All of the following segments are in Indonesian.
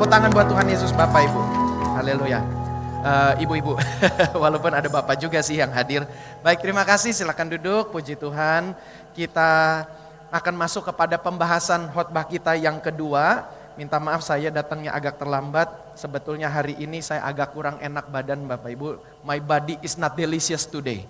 Tepuk tangan buat Tuhan Yesus Bapak Ibu. Haleluya. Ibu-ibu, walaupun ada Bapak juga sih yang hadir. Baik, terima kasih, silakan duduk, puji Tuhan. Kita akan masuk kepada pembahasan khotbah kita yang kedua. Minta maaf saya datangnya agak terlambat. Sebetulnya hari ini saya agak kurang enak badan Bapak Ibu. My body is not delicious today.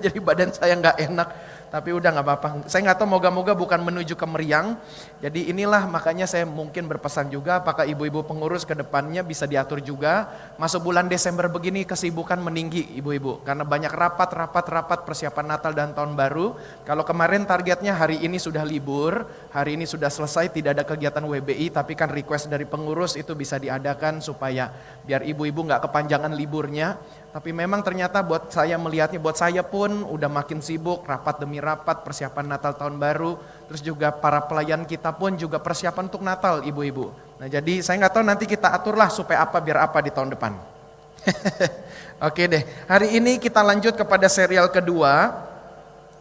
Jadi badan saya nggak enak. Tapi udah gak apa-apa, saya gak tahu, moga-moga bukan menuju ke meriang. Jadi inilah makanya saya mungkin berpesan juga, apakah ibu-ibu pengurus ke depannya bisa diatur juga. Masuk bulan Desember begini kesibukan meninggi ibu-ibu, karena banyak rapat persiapan Natal dan Tahun Baru. Kalau kemarin targetnya hari ini sudah libur, hari ini sudah selesai, tidak ada kegiatan WBI, tapi kan request dari pengurus itu bisa diadakan supaya biar ibu-ibu gak kepanjangan liburnya. Tapi memang ternyata buat saya melihatnya, buat saya pun udah makin sibuk, rapat demi rapat, persiapan Natal Tahun Baru, terus juga para pelayan kita pun juga persiapan untuk Natal ibu-ibu. Nah jadi saya nggak tahu nanti kita aturlah supaya apa biar apa di tahun depan. Oke deh, hari ini kita lanjut kepada serial kedua.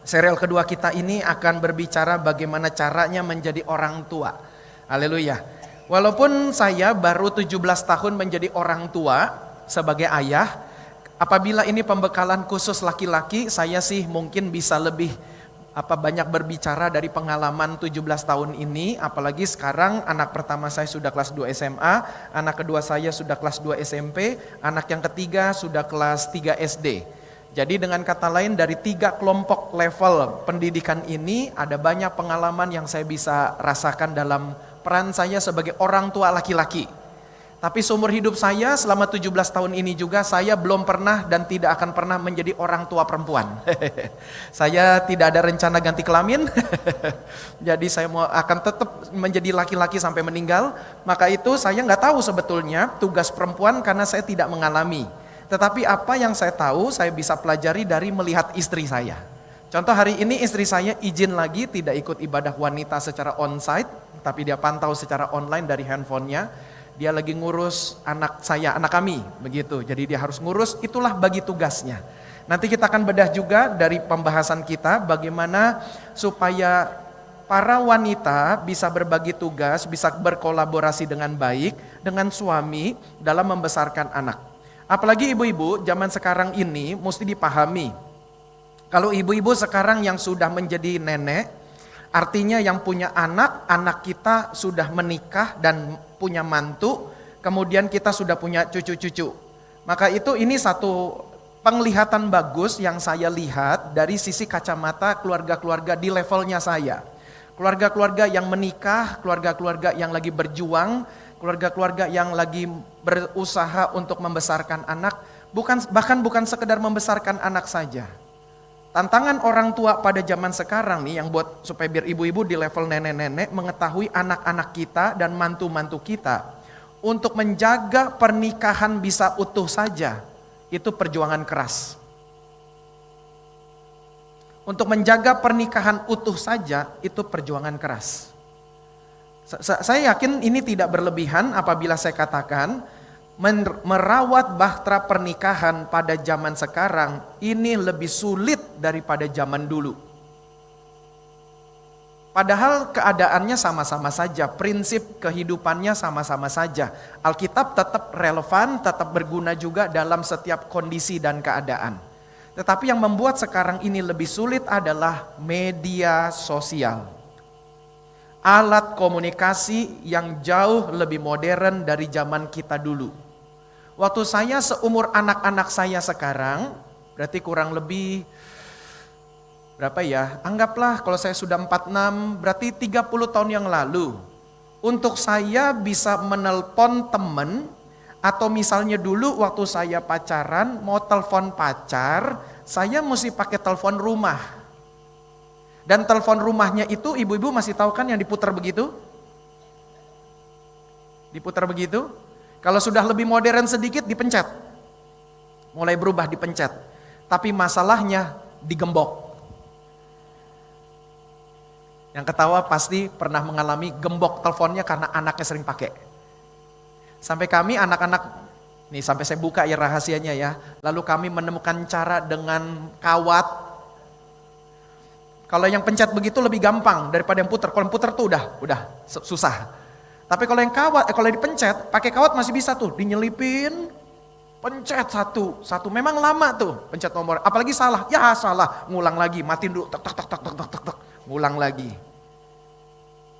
Serial kedua kita ini akan berbicara bagaimana caranya menjadi orang tua. Haleluya. Walaupun saya baru 17 tahun menjadi orang tua sebagai ayah, apabila ini pembekalan khusus laki-laki, saya sih mungkin bisa lebih banyak berbicara dari pengalaman 17 tahun ini. Apalagi sekarang anak pertama saya sudah kelas 2 SMA, anak kedua saya sudah kelas 2 SMP, anak yang ketiga sudah kelas 3 SD. Jadi dengan kata lain dari 3 kelompok level pendidikan ini ada banyak pengalaman yang saya bisa rasakan dalam peran saya sebagai orang tua laki-laki. Tapi seumur hidup saya selama 17 tahun ini juga saya belum pernah dan tidak akan pernah menjadi orang tua perempuan. Saya tidak ada rencana ganti kelamin. Jadi saya akan tetap menjadi laki-laki sampai meninggal. Maka itu saya nggak tahu sebetulnya tugas perempuan karena saya tidak mengalami. Tetapi apa yang saya tahu saya bisa pelajari dari melihat istri saya. Contoh hari ini istri saya izin lagi tidak ikut ibadah wanita secara onsite. Tapi dia pantau secara online dari handphonenya. Dia lagi ngurus anak saya, anak kami, begitu. Jadi dia harus ngurus, itulah bagi tugasnya. Nanti kita akan bedah juga dari pembahasan kita bagaimana supaya para wanita bisa berbagi tugas, bisa berkolaborasi dengan baik dengan suami dalam membesarkan anak. Apalagi ibu-ibu zaman sekarang ini mesti dipahami. Kalau ibu-ibu sekarang yang sudah menjadi nenek, artinya yang punya anak, anak kita sudah menikah dan punya mantu, kemudian kita sudah punya cucu-cucu. Maka ini satu penglihatan bagus yang saya lihat dari sisi kacamata keluarga-keluarga di levelnya saya. Keluarga-keluarga yang menikah, keluarga-keluarga yang lagi berjuang, keluarga-keluarga yang lagi berusaha untuk membesarkan anak, bahkan bukan sekedar membesarkan anak saja. Tantangan orang tua pada zaman sekarang nih yang buat supaya biar ibu-ibu di level nenek-nenek mengetahui anak-anak kita dan mantu-mantu kita untuk menjaga pernikahan bisa utuh saja, itu perjuangan keras. Untuk menjaga pernikahan utuh saja itu perjuangan keras. Saya yakin ini tidak berlebihan apabila saya katakan merawat bahtera pernikahan pada zaman sekarang ini lebih sulit daripada zaman dulu. Padahal keadaannya sama-sama saja, prinsip kehidupannya sama-sama saja. Alkitab tetap relevan, tetap berguna juga dalam setiap kondisi dan keadaan. Tetapi yang membuat sekarang ini lebih sulit adalah media sosial. Alat komunikasi yang jauh lebih modern dari zaman kita dulu. Waktu saya seumur anak-anak saya sekarang, berarti kurang lebih, berapa ya? Anggaplah kalau saya sudah 46, berarti 30 tahun yang lalu. Untuk saya bisa menelpon teman, atau misalnya dulu waktu saya pacaran, mau telepon pacar, saya mesti pakai telepon rumah. Dan telepon rumahnya itu, ibu-ibu masih tahu kan yang diputar begitu? Diputar begitu? Kalau sudah lebih modern sedikit dipencet. Mulai berubah dipencet. Tapi masalahnya digembok. Yang ketawa pasti pernah mengalami gembok teleponnya karena anaknya sering pakai. Sampai kami anak-anak, nih sampai saya buka ya rahasianya ya. Lalu kami menemukan cara dengan kawat. Kalau yang pencet begitu lebih gampang daripada yang putar. Kalau yang putar tuh udah susah. Tapi kalau yang kawat, kalau dipencet, pakai kawat masih bisa tuh, dinyelipin, pencet satu. Memang lama tuh pencet nomor. Apalagi salah, ya salah, ngulang lagi, matiin dulu, tek, ngulang lagi.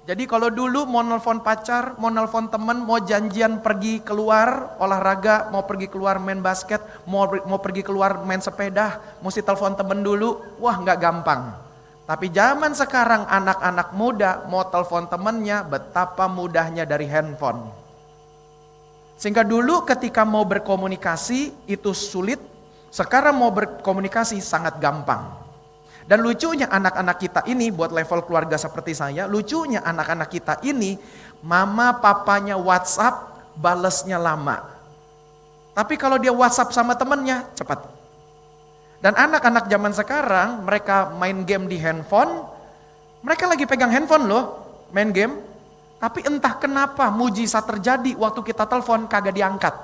Jadi kalau dulu mau nelfon pacar, mau nelfon temen, mau janjian pergi keluar olahraga, mau pergi keluar main basket, mau pergi keluar main sepeda, mesti telepon temen dulu, wah nggak gampang. Tapi zaman sekarang anak-anak muda mau telepon temennya, betapa mudahnya dari handphone. Sehingga dulu ketika mau berkomunikasi itu sulit, sekarang mau berkomunikasi sangat gampang. Dan lucunya anak-anak kita ini, buat level keluarga seperti saya, lucunya anak-anak kita ini, mama papanya WhatsApp, balesnya lama. Tapi kalau dia WhatsApp sama temennya, cepat. Dan anak-anak zaman sekarang, mereka main game di handphone, mereka lagi pegang handphone loh, main game. Tapi entah kenapa mujizat terjadi waktu kita telepon kagak diangkat.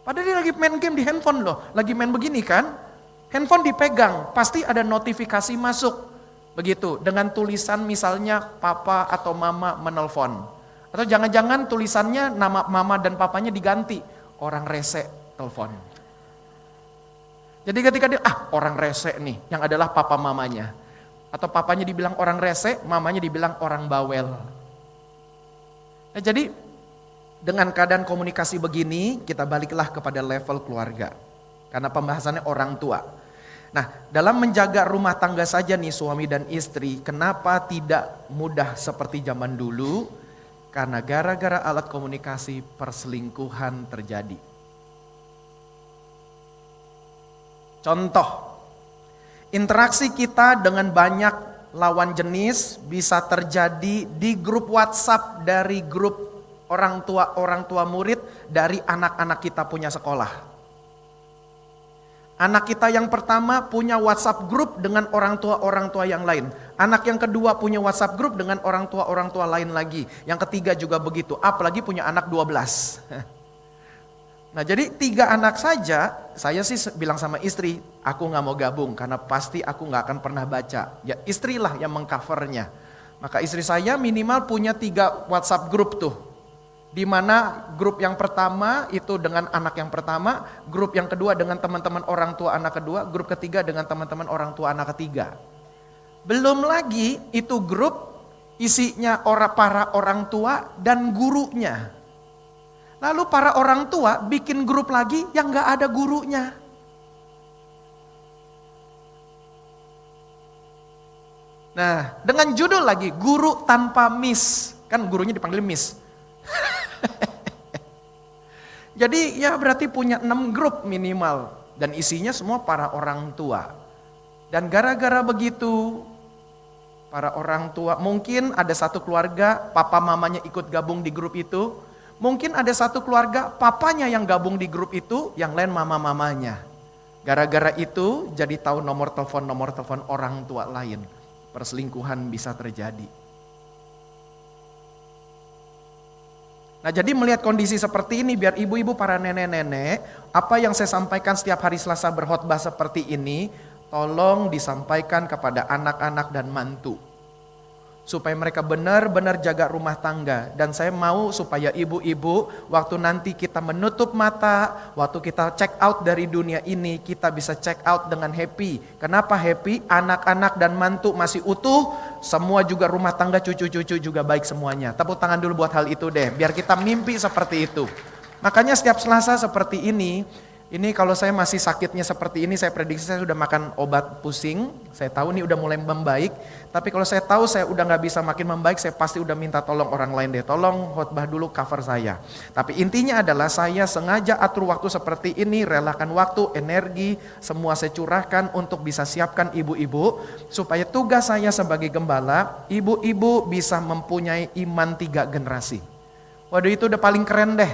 Padahal dia lagi main game di handphone loh, lagi main begini kan. Handphone dipegang, pasti ada notifikasi masuk. Begitu, dengan tulisan misalnya papa atau mama menelpon. Atau jangan-jangan tulisannya nama mama dan papanya diganti. Orang rese telepon. Jadi ketika dia, orang rese nih, yang adalah papa mamanya. Atau papanya dibilang orang rese, mamanya dibilang orang bawel. Nah, jadi dengan keadaan komunikasi begini, kita baliklah kepada level keluarga. Karena pembahasannya orang tua. Nah, dalam menjaga rumah tangga saja nih suami dan istri, kenapa tidak mudah seperti zaman dulu? Karena gara-gara alat komunikasi perselingkuhan terjadi. Contoh, interaksi kita dengan banyak lawan jenis bisa terjadi di grup WhatsApp dari grup orang tua murid dari anak-anak kita punya sekolah. Anak kita yang pertama punya WhatsApp group dengan orang tua yang lain. Anak yang kedua punya WhatsApp group dengan orang tua lain lagi. Yang ketiga juga begitu, apalagi punya anak 12. Nah jadi 3 anak saja, saya sih bilang sama istri, aku gak mau gabung karena pasti aku gak akan pernah baca. Ya istrilah yang mengcovernya. Maka istri saya minimal punya 3 WhatsApp group tuh. Di mana grup yang pertama itu dengan anak yang pertama, grup yang kedua dengan teman-teman orang tua anak kedua, grup ketiga dengan teman-teman orang tua anak ketiga. Belum lagi itu grup isinya para orang tua dan gurunya. Lalu para orang tua bikin grup lagi yang gak ada gurunya. Nah, dengan judul lagi, guru tanpa miss. Kan gurunya dipanggil miss. Jadi ya berarti punya 6 grup minimal. Dan isinya semua para orang tua. Dan gara-gara begitu, para orang tua, mungkin ada satu keluarga, papa mamanya ikut gabung di grup itu. Mungkin ada satu keluarga, papanya yang gabung di grup itu, yang lain mama-mamanya. Gara-gara itu jadi tahu nomor telepon orang tua lain. Perselingkuhan bisa terjadi. Nah jadi melihat kondisi seperti ini, biar ibu-ibu para nenek-nenek, apa yang saya sampaikan setiap hari Selasa berkhotbah seperti ini, tolong disampaikan kepada anak-anak dan mantu. Supaya mereka benar-benar jaga rumah tangga. Dan saya mau supaya ibu-ibu, waktu nanti kita menutup mata, waktu kita check out dari dunia ini, kita bisa check out dengan happy. Kenapa happy? Anak-anak dan mantu masih utuh, semua juga rumah tangga, cucu-cucu juga baik semuanya. Tepuk tangan dulu buat hal itu deh, biar kita mimpi seperti itu. Makanya setiap Selasa seperti ini kalau saya masih sakitnya seperti ini, saya prediksi saya sudah makan obat pusing. Saya tahu ini udah mulai membaik. Tapi kalau saya tahu saya udah gak bisa makin membaik, saya pasti udah minta tolong orang lain deh. Tolong khotbah dulu cover saya. Tapi intinya adalah saya sengaja atur waktu seperti ini, relakan waktu, energi, semua saya curahkan untuk bisa siapkan ibu-ibu. Supaya tugas saya sebagai gembala, ibu-ibu bisa mempunyai iman 3 generasi. Waduh itu udah paling keren deh.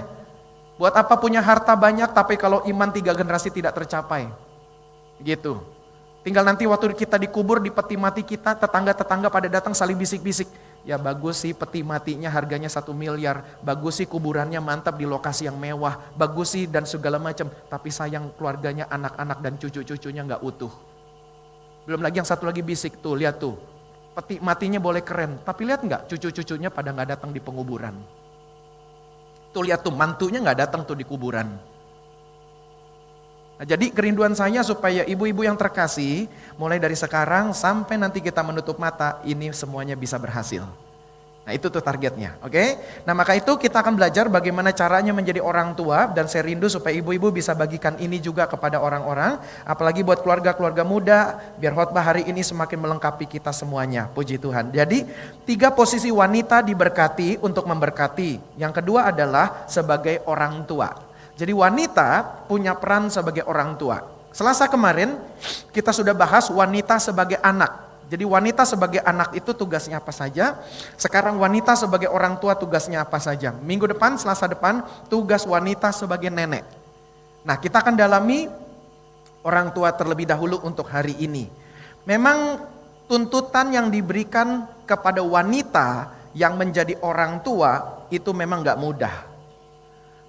Buat apa punya harta banyak tapi kalau iman 3 generasi tidak tercapai. Gitu. Tinggal nanti waktu kita dikubur di peti mati kita, tetangga-tetangga pada datang saling bisik-bisik. Ya bagus sih peti matinya harganya 1 miliar. Bagus sih kuburannya mantap di lokasi yang mewah. Bagus sih dan segala macam. Tapi sayang keluarganya, anak-anak dan cucu-cucunya gak utuh. Belum lagi yang satu lagi bisik tuh, lihat tuh. peti matinya boleh keren, tapi lihat nggak cucu-cucunya pada nggak datang di penguburan. Tuh lihat tuh mantunya nggak datang tuh di kuburan. Nah, jadi kerinduan saya supaya ibu-ibu yang terkasih, mulai dari sekarang sampai nanti kita menutup mata, ini semuanya bisa berhasil. Nah itu tuh targetnya, oke? Nah maka itu kita akan belajar bagaimana caranya menjadi orang tua, dan saya rindu supaya ibu-ibu bisa bagikan ini juga kepada orang-orang, apalagi buat keluarga-keluarga muda, biar khotbah hari ini semakin melengkapi kita semuanya, puji Tuhan. Jadi 3 posisi wanita diberkati untuk memberkati. Yang kedua adalah sebagai orang tua. Jadi wanita punya peran sebagai orang tua. Selasa kemarin kita sudah bahas wanita sebagai anak. Jadi wanita sebagai anak itu tugasnya apa saja. Sekarang wanita sebagai orang tua tugasnya apa saja. Minggu depan, Selasa depan, tugas wanita sebagai nenek. Nah kita akan dalami orang tua terlebih dahulu untuk hari ini. Memang tuntutan yang diberikan kepada wanita yang menjadi orang tua itu memang gak mudah.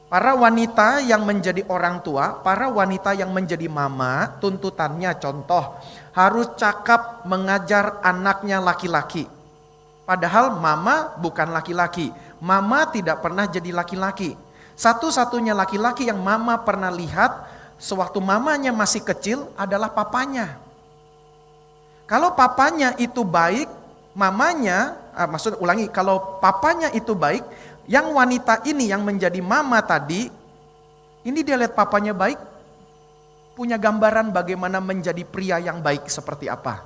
Para wanita yang menjadi orang tua, para wanita yang menjadi mama, tuntutannya contoh, harus cakap mengajar anaknya laki-laki. Padahal mama bukan laki-laki, mama tidak pernah jadi laki-laki. Satu-satunya laki-laki yang mama pernah lihat sewaktu mamanya masih kecil adalah papanya. Kalau papanya itu baik, mamanya, kalau papanya itu baik, yang wanita ini yang menjadi mama tadi, ini dia lihat papanya baik, punya gambaran bagaimana menjadi pria yang baik seperti apa.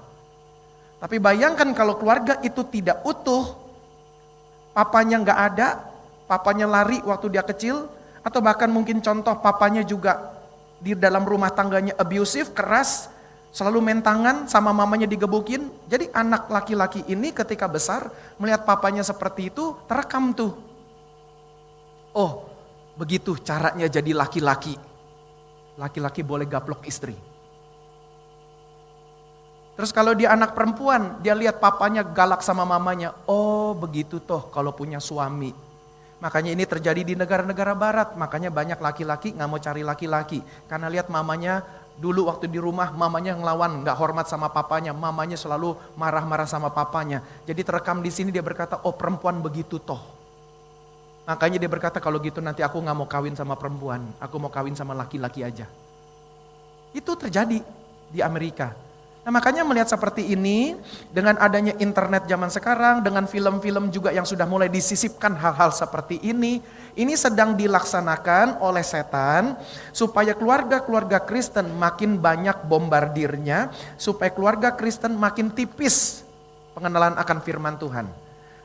Tapi bayangkan kalau keluarga itu tidak utuh, papanya nggak ada, papanya lari waktu dia kecil, atau bahkan mungkin contoh papanya juga di dalam rumah tangganya abusive, keras, selalu main tangan sama mamanya digebukin. Jadi anak laki-laki ini ketika besar melihat papanya seperti itu, terekam tuh. Oh, begitu caranya jadi laki-laki. Laki-laki boleh gaplok istri. Terus kalau dia anak perempuan, dia lihat papanya galak sama mamanya. Oh, begitu toh kalau punya suami. Makanya ini terjadi di negara-negara barat. Makanya banyak laki-laki gak mau cari laki-laki. Karena lihat mamanya dulu waktu di rumah, mamanya ngelawan, gak hormat sama papanya. Mamanya selalu marah-marah sama papanya. Jadi terekam di sini dia berkata, oh perempuan begitu toh. Makanya dia berkata, kalau gitu nanti aku gak mau kawin sama perempuan, aku mau kawin sama laki-laki aja. Itu terjadi di Amerika. Nah makanya melihat seperti ini, dengan adanya internet zaman sekarang, dengan film-film juga yang sudah mulai disisipkan hal-hal seperti ini sedang dilaksanakan oleh setan, supaya keluarga-keluarga Kristen makin banyak bombardirnya, supaya keluarga Kristen makin tipis pengenalan akan firman Tuhan.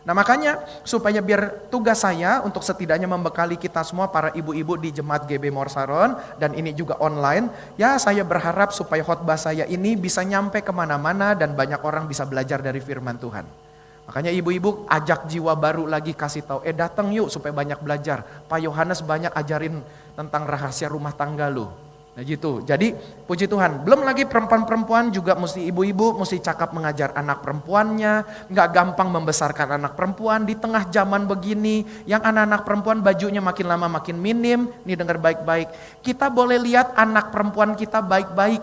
Nah makanya supaya biar tugas saya untuk setidaknya membekali kita semua para ibu-ibu di Jemaat GB Morsaron, dan ini juga online, ya saya berharap supaya khotbah saya ini bisa nyampe kemana-mana dan banyak orang bisa belajar dari firman Tuhan. Makanya ibu-ibu ajak jiwa baru lagi, kasih tahu, datang yuk supaya banyak belajar. Pak Yohanes banyak ajarin tentang rahasia rumah tangga lu. Nah gitu, jadi puji Tuhan, belum lagi perempuan-perempuan juga mesti ibu-ibu mesti cakap mengajar anak perempuannya, gak gampang membesarkan anak perempuan di tengah zaman begini, yang anak-anak perempuan bajunya makin lama makin minim. Nih dengar baik-baik, kita boleh lihat anak perempuan kita baik-baik,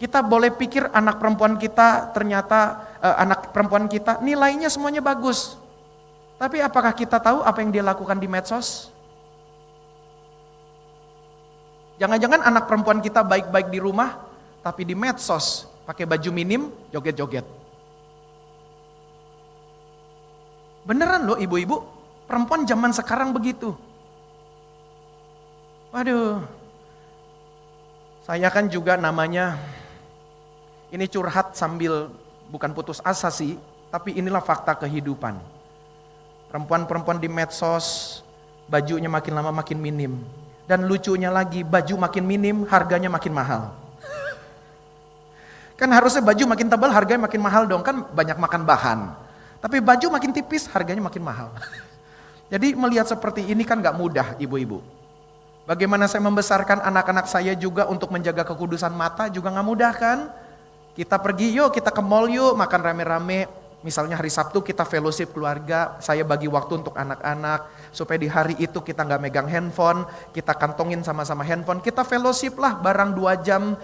kita boleh pikir anak perempuan kita ternyata anak perempuan kita nilainya semuanya bagus, tapi apakah kita tahu apa yang dia lakukan di medsos? Jangan-jangan anak perempuan kita baik-baik di rumah, tapi di medsos pakai baju minim, joget-joget. Beneran loh ibu-ibu, perempuan zaman sekarang begitu. Waduh, saya kan juga namanya, ini curhat sambil bukan putus asa sih, tapi inilah fakta kehidupan. Perempuan-perempuan di medsos, bajunya makin lama makin minim. Dan lucunya lagi, baju makin minim, harganya makin mahal. Kan harusnya baju makin tebal, harganya makin mahal dong, kan banyak makan bahan. Tapi baju makin tipis, harganya makin mahal. Jadi melihat seperti ini kan gak mudah ibu-ibu. Bagaimana saya membesarkan anak-anak saya juga untuk menjaga kekudusan mata juga gak mudah kan. Kita pergi yuk, kita ke mall yuk, makan rame-rame. Misalnya hari Sabtu kita fellowship keluarga, saya bagi waktu untuk anak-anak, supaya di hari itu kita nggak megang handphone, kita kantongin sama-sama handphone, kita fellowship lah barang 2 jam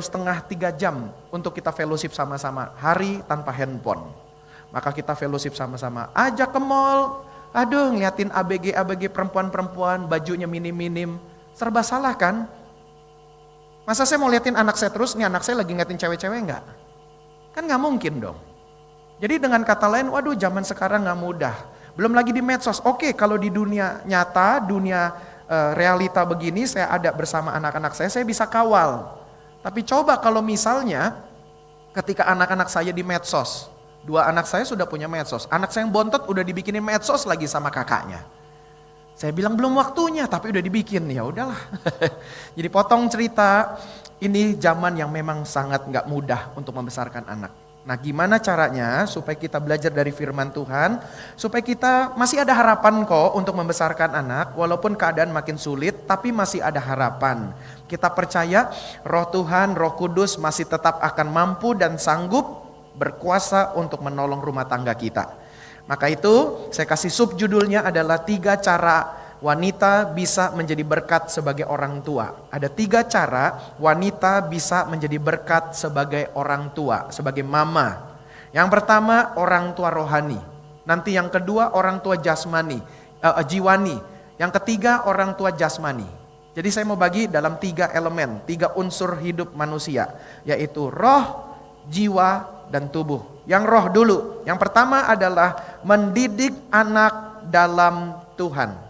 setengah, 3 jam untuk kita fellowship sama-sama, hari tanpa handphone. Maka kita fellowship sama-sama, ajak ke mall, aduh ngeliatin ABG perempuan-perempuan, bajunya minim-minim, serba salah kan? Masa saya mau liatin anak saya terus, nih anak saya lagi ngeliatin cewek-cewek nggak? Kan nggak mungkin dong. Jadi dengan kata lain, waduh zaman sekarang gak mudah. Belum lagi di medsos. Oke, kalau di dunia nyata, dunia realita begini, saya ada bersama anak-anak saya bisa kawal. Tapi coba kalau misalnya ketika anak-anak saya di medsos, 2 anak saya sudah punya medsos. Anak saya yang bontot udah dibikinin medsos lagi sama kakaknya. Saya bilang belum waktunya, tapi udah dibikin. Ya udahlah. Jadi potong cerita, ini zaman yang memang sangat gak mudah untuk membesarkan anak. Nah, gimana caranya supaya kita belajar dari firman Tuhan, supaya kita masih ada harapan kok untuk membesarkan anak, walaupun keadaan makin sulit, tapi masih ada harapan. Kita percaya Roh Tuhan, Roh Kudus masih tetap akan mampu dan sanggup berkuasa untuk menolong rumah tangga kita. Maka itu saya kasih subjudulnya adalah 3 cara wanita bisa menjadi berkat sebagai orang tua. Ada 3 cara wanita bisa menjadi berkat sebagai orang tua, sebagai mama. Yang pertama orang tua rohani. Nanti yang kedua orang tua jasmani, jiwani. Yang ketiga orang tua jasmani. Jadi saya mau bagi dalam 3 elemen, 3 unsur hidup manusia. Yaitu roh, jiwa, dan tubuh. Yang roh dulu. Yang pertama adalah mendidik anak dalam Tuhan.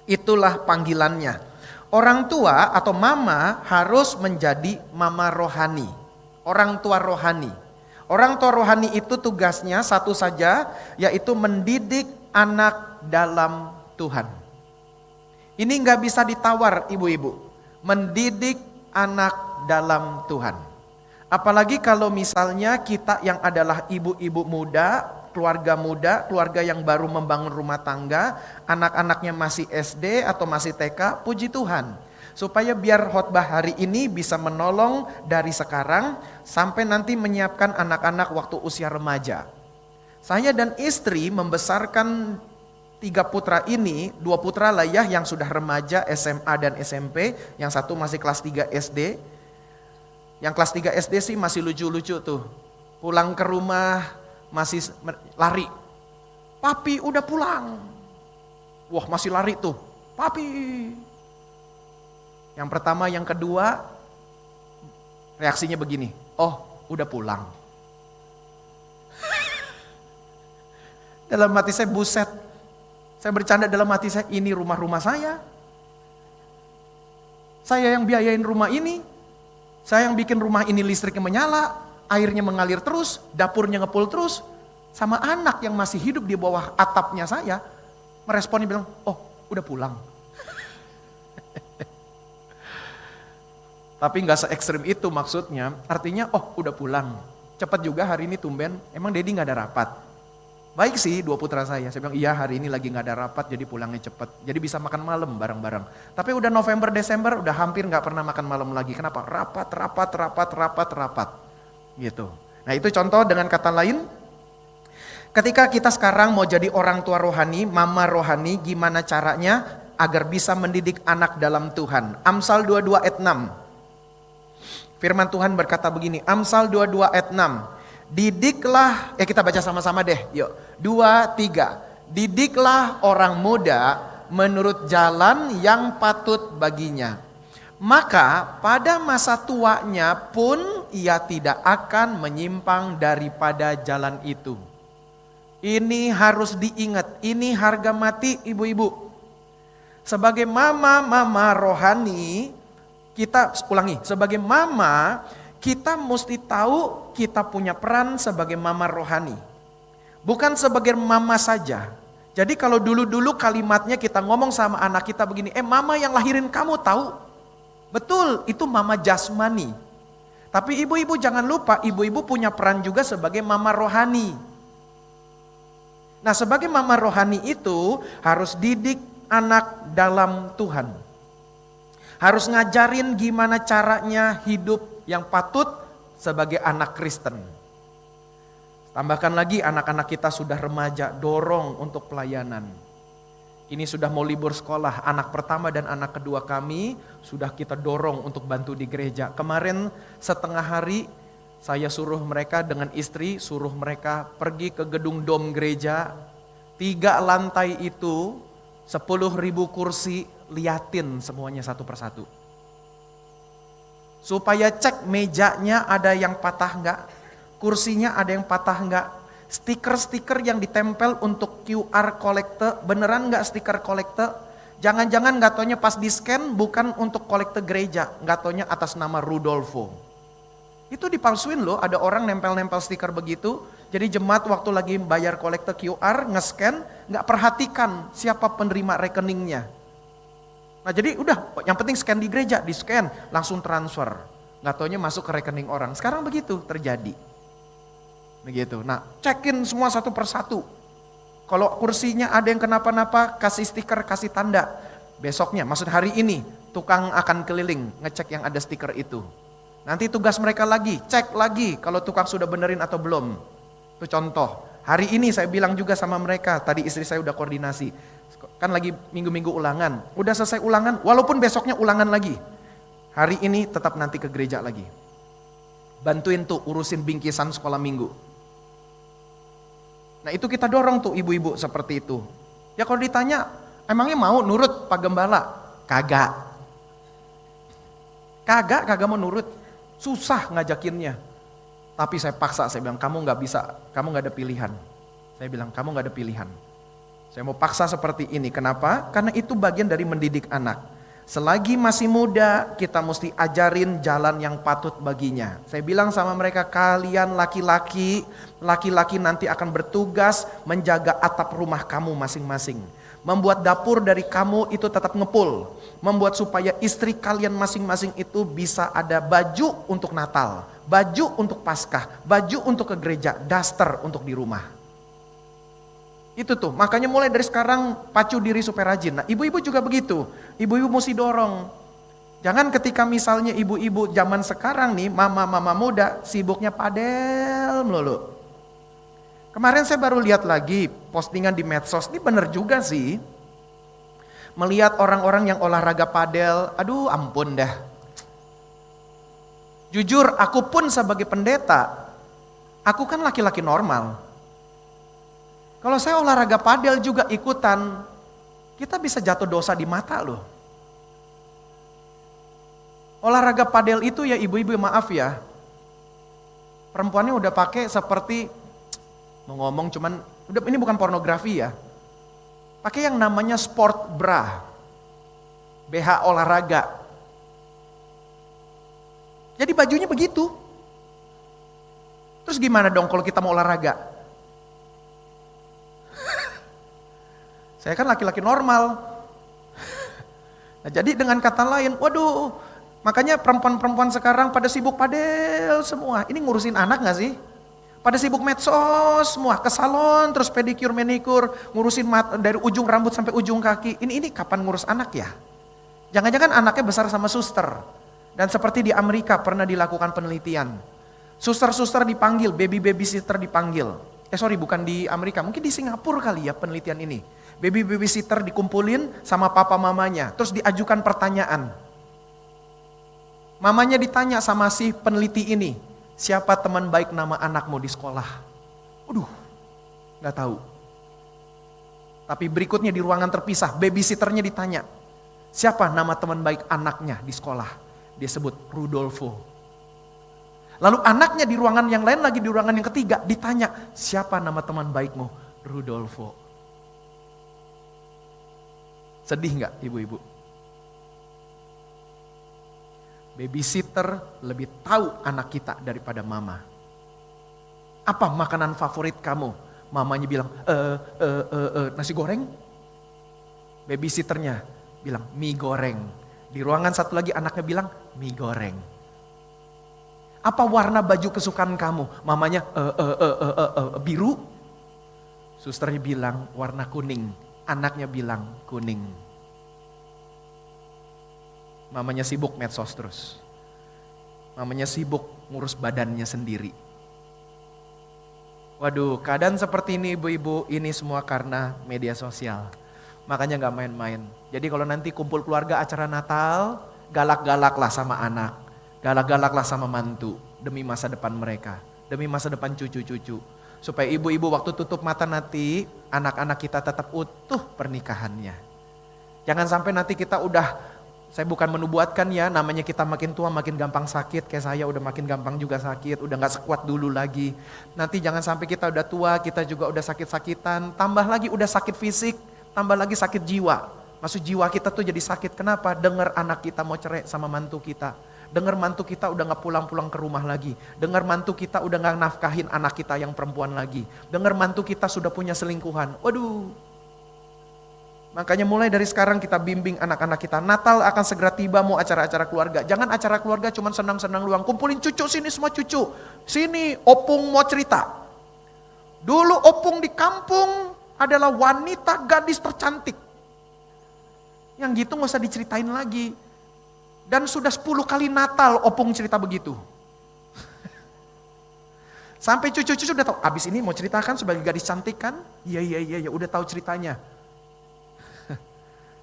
Itulah panggilannya. Orang tua atau mama harus menjadi mama rohani. Orang tua rohani. Orang tua rohani itu tugasnya satu saja, yaitu mendidik anak dalam Tuhan. Ini gak bisa ditawar ibu-ibu. Mendidik anak dalam Tuhan. Apalagi kalau misalnya kita yang adalah ibu-ibu muda, keluarga yang baru membangun rumah tangga, anak-anaknya masih SD atau masih TK, puji Tuhan. Supaya biar khotbah hari ini bisa menolong dari sekarang sampai nanti menyiapkan anak-anak waktu usia remaja. Saya dan istri membesarkan 3 putra ini, 2 putra lah ya yang sudah remaja SMA dan SMP, yang satu masih kelas 3 SD. Yang kelas 3 SD sih masih lucu-lucu tuh. Pulang ke rumah masih lari. Papi udah pulang. Wah masih lari tuh. Papi. Yang pertama, yang kedua reaksinya begini. Oh udah pulang. Dalam hati saya buset. Saya bercanda dalam hati saya, ini rumah-rumah saya. Saya yang biayain rumah ini. Saya yang bikin rumah ini listriknya menyala. Airnya mengalir terus, dapurnya ngepul terus. Sama anak yang masih hidup di bawah atapnya saya, meresponnya bilang, oh udah pulang. Tapi gak se-ekstrim itu maksudnya, artinya oh udah pulang. Cepat juga hari ini tumben, emang Dedi gak ada rapat. Baik sih 2 putra saya bilang iya hari ini lagi gak ada rapat jadi pulangnya cepat. Jadi bisa makan malam bareng-bareng. Tapi udah November, Desember udah hampir gak pernah makan malam lagi. Kenapa? Rapat. Gitu. Nah itu contoh dengan kata lain, ketika kita sekarang mau jadi orang tua rohani, mama rohani, gimana caranya agar bisa mendidik anak dalam Tuhan. Amsal 22 ayat 6. Firman Tuhan berkata begini, Amsal 22 ayat 6. Didiklah, kita baca sama-sama deh, yuk. 2, 3. Didiklah orang muda menurut jalan yang patut baginya. Maka pada masa tuanya pun ia tidak akan menyimpang daripada jalan itu. Ini harus diingat, ini harga mati ibu-ibu. Sebagai mama rohani, kita ulangi, sebagai mama kita mesti tahu kita punya peran sebagai mama rohani. Bukan sebagai mama saja. Jadi kalau dulu-dulu kalimatnya kita ngomong sama anak kita begini, mama yang lahirin kamu tahu. Betul, itu mama jasmani. Tapi ibu-ibu jangan lupa, ibu-ibu punya peran juga sebagai mama rohani. Nah, sebagai mama rohani itu harus didik anak dalam Tuhan. Harus ngajarin gimana caranya hidup yang patut sebagai anak Kristen. Tambahkan lagi anak-anak kita sudah remaja, dorong untuk pelayanan. Ini sudah mau libur sekolah, anak pertama dan anak kedua kami sudah kita dorong untuk bantu di gereja. Kemarin setengah hari saya suruh mereka dengan istri, suruh mereka pergi ke gedung dom gereja. 3 lantai itu, 10.000 kursi, liatin semuanya satu persatu. Supaya cek mejanya ada yang patah enggak, kursinya ada yang patah enggak, stiker-stiker yang ditempel untuk QR kolekte, beneran enggak stiker kolekte? Jangan-jangan nggak taunya pas di scan bukan untuk kolekte gereja, nggak taunya atas nama Rudolfo. Itu dipalsuin loh, ada orang nempel-nempel stiker begitu, jadi jemaat waktu lagi bayar kolekte QR, nge-scan, nggak perhatikan siapa penerima rekeningnya. Nah jadi udah, yang penting scan di gereja, di scan, langsung transfer. Nggak taunya masuk ke rekening orang, sekarang begitu terjadi. Begitu. Nah, cekin semua satu persatu. Kalau kursinya ada yang kenapa-napa, kasih stiker, kasih tanda. Besoknya, maksud hari ini, tukang akan keliling ngecek yang ada stiker itu. Nanti tugas mereka lagi, cek lagi kalau tukang sudah benerin atau belum. Itu contoh. Hari ini saya bilang juga sama mereka, tadi istri saya udah koordinasi. Kan lagi minggu-minggu ulangan. Udah selesai ulangan, walaupun besoknya ulangan lagi. Hari ini tetap nanti ke gereja lagi. Bantuin tuh urusin bingkisan sekolah minggu. Nah itu kita dorong tuh ibu-ibu seperti itu. Ya kalau ditanya, emangnya mau nurut Pak Gembala? Kagak mau nurut. Susah ngajakinnya. Tapi saya paksa, saya bilang kamu gak bisa, kamu gak ada pilihan. Saya bilang kamu gak ada pilihan. Saya mau paksa seperti ini, kenapa? Karena itu bagian dari mendidik anak. Selagi masih muda, kita mesti ajarin jalan yang patut baginya. Saya bilang sama mereka, kalian laki-laki nanti akan bertugas menjaga atap rumah kamu masing-masing. Membuat dapur dari kamu itu tetap ngepul. Membuat supaya istri kalian masing-masing itu bisa ada baju untuk Natal, baju untuk Paskah, baju untuk ke gereja, daster untuk di rumah. Itu tuh, makanya mulai dari sekarang pacu diri supaya rajin. Nah ibu-ibu juga begitu, ibu-ibu mesti dorong. Jangan ketika misalnya ibu-ibu zaman sekarang nih, mama-mama muda sibuknya padel melulu. Kemarin saya baru lihat lagi postingan di medsos, ini bener juga sih. Melihat orang-orang yang olahraga padel, aduh ampun dah. Jujur aku pun sebagai pendeta, aku kan laki-laki normal. Kalau saya olahraga padel juga ikutan, kita bisa jatuh dosa di mata loh. Olahraga padel itu ya ibu-ibu maaf ya, perempuannya udah pakai seperti, mau ngomong cuman, udah ini bukan pornografi ya. Pakai yang namanya sport bra, BH olahraga. Jadi bajunya begitu. Terus gimana dong kalau kita mau olahraga? Saya kan laki-laki normal. Nah, jadi dengan kata lain, waduh, makanya perempuan-perempuan sekarang pada sibuk padel semua. Ini ngurusin anak gak sih? Pada sibuk medsos semua, ke salon, terus pedicure, manicure, ngurusin dari ujung rambut sampai ujung kaki. Ini kapan ngurus anak ya? Jangan-jangan anaknya besar sama suster. Dan seperti di Amerika pernah dilakukan penelitian. Suster-suster dipanggil, babysitter dipanggil. Bukan di Amerika, mungkin di Singapura kali ya penelitian ini. Babysitter dikumpulin sama papa mamanya, terus diajukan pertanyaan. Mamanya ditanya sama si peneliti ini, siapa teman baik nama anakmu di sekolah? Waduh, gak tahu. Tapi berikutnya di ruangan terpisah, babysitternya ditanya, siapa nama teman baik anaknya di sekolah? Dia sebut Rudolfo. Lalu anaknya di ruangan yang lain lagi, di ruangan yang ketiga, ditanya, siapa nama teman baikmu? Rudolfo. Sedih gak ibu-ibu? Babysitter lebih tahu anak kita daripada mama. Apa makanan favorit kamu? Mamanya bilang, nasi goreng. Babysitternya bilang, mie goreng. Di ruangan satu lagi anaknya bilang, mie goreng. Apa warna baju kesukaan kamu? Mamanya, biru. Susternya bilang, warna kuning. Anaknya bilang, kuning. Mamanya sibuk medsos terus. Mamanya sibuk ngurus badannya sendiri. Waduh, keadaan seperti ini ibu-ibu, ini semua karena media sosial. Makanya gak main-main. Jadi kalau nanti kumpul keluarga acara Natal, galak-galaklah sama anak. Galak-galaklah sama mantu. Demi masa depan mereka. Demi masa depan cucu-cucu. Supaya ibu-ibu waktu tutup mata nanti, anak-anak kita tetap utuh pernikahannya. Jangan sampai nanti kita udah, saya bukan menubuatkan ya, namanya kita makin tua makin gampang sakit, kayak saya udah makin gampang juga sakit, udah gak sekuat dulu lagi. Nanti jangan sampai kita udah tua, kita juga udah sakit-sakitan, tambah lagi udah sakit fisik, tambah lagi sakit jiwa. Maksud jiwa kita tuh jadi sakit, kenapa? Dengar anak kita mau cerai sama mantu kita. Dengar mantu kita udah gak pulang-pulang ke rumah lagi. Dengar mantu kita udah gak nafkahin anak kita yang perempuan lagi. Dengar mantu kita sudah punya selingkuhan. Waduh. Makanya mulai dari sekarang kita bimbing anak-anak kita. Natal akan segera tiba, mau acara-acara keluarga. Jangan acara keluarga cuma senang-senang doang. Kumpulin cucu sini semua cucu. Sini opung mau cerita. Dulu opung di kampung adalah wanita gadis tercantik. Yang gitu gak usah diceritain lagi. Dan sudah 10 kali Natal opung cerita begitu. Sampai cucu-cucu udah tahu, abis ini mau ceritakan sebagai gadis cantik kan? Iya, udah tahu ceritanya.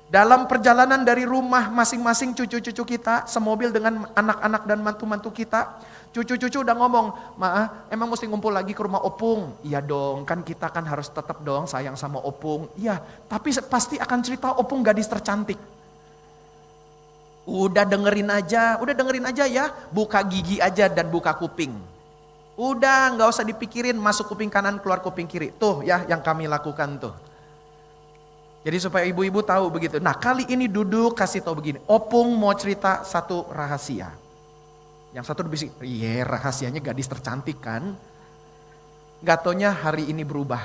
Dalam perjalanan dari rumah masing-masing cucu-cucu kita, semobil dengan anak-anak dan mantu-mantu kita, cucu-cucu udah ngomong, "Ma, emang mesti ngumpul lagi ke rumah opung?" "Iya dong, kan kita kan harus tetap dong sayang sama opung." "Iya, tapi pasti akan cerita opung gadis tercantik." Udah dengerin aja ya, buka gigi aja dan buka kuping. Udah gak usah dipikirin, masuk kuping kanan, keluar kuping kiri. Tuh ya yang kami lakukan tuh. Jadi supaya ibu-ibu tahu begitu. Nah kali ini duduk kasih tahu begini. Opung mau cerita satu rahasia. Yang satu berbisik, iya rahasianya gadis tercantik kan. Gak taunya hari ini berubah.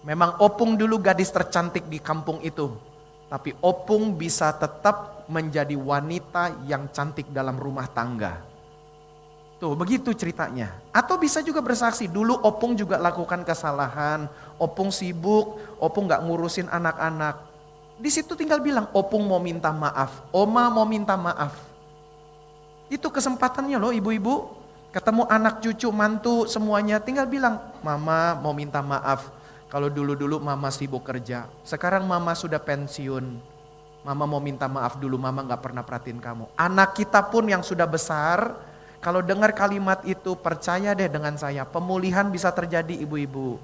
Memang opung dulu gadis tercantik di kampung itu. Tapi opung bisa tetap menjadi wanita yang cantik dalam rumah tangga. Tuh begitu ceritanya. Atau bisa juga bersaksi, dulu opung juga lakukan kesalahan, opung sibuk, opung gak ngurusin anak-anak. Di situ tinggal bilang, opung mau minta maaf, oma mau minta maaf. Itu kesempatannya loh ibu-ibu, ketemu anak cucu, mantu semuanya, tinggal bilang, mama mau minta maaf. Kalau dulu-dulu mama sibuk kerja, sekarang mama sudah pensiun. Mama mau minta maaf dulu, mama gak pernah perhatiin kamu. Anak kita pun yang sudah besar, kalau dengar kalimat itu percaya deh dengan saya, pemulihan bisa terjadi ibu-ibu.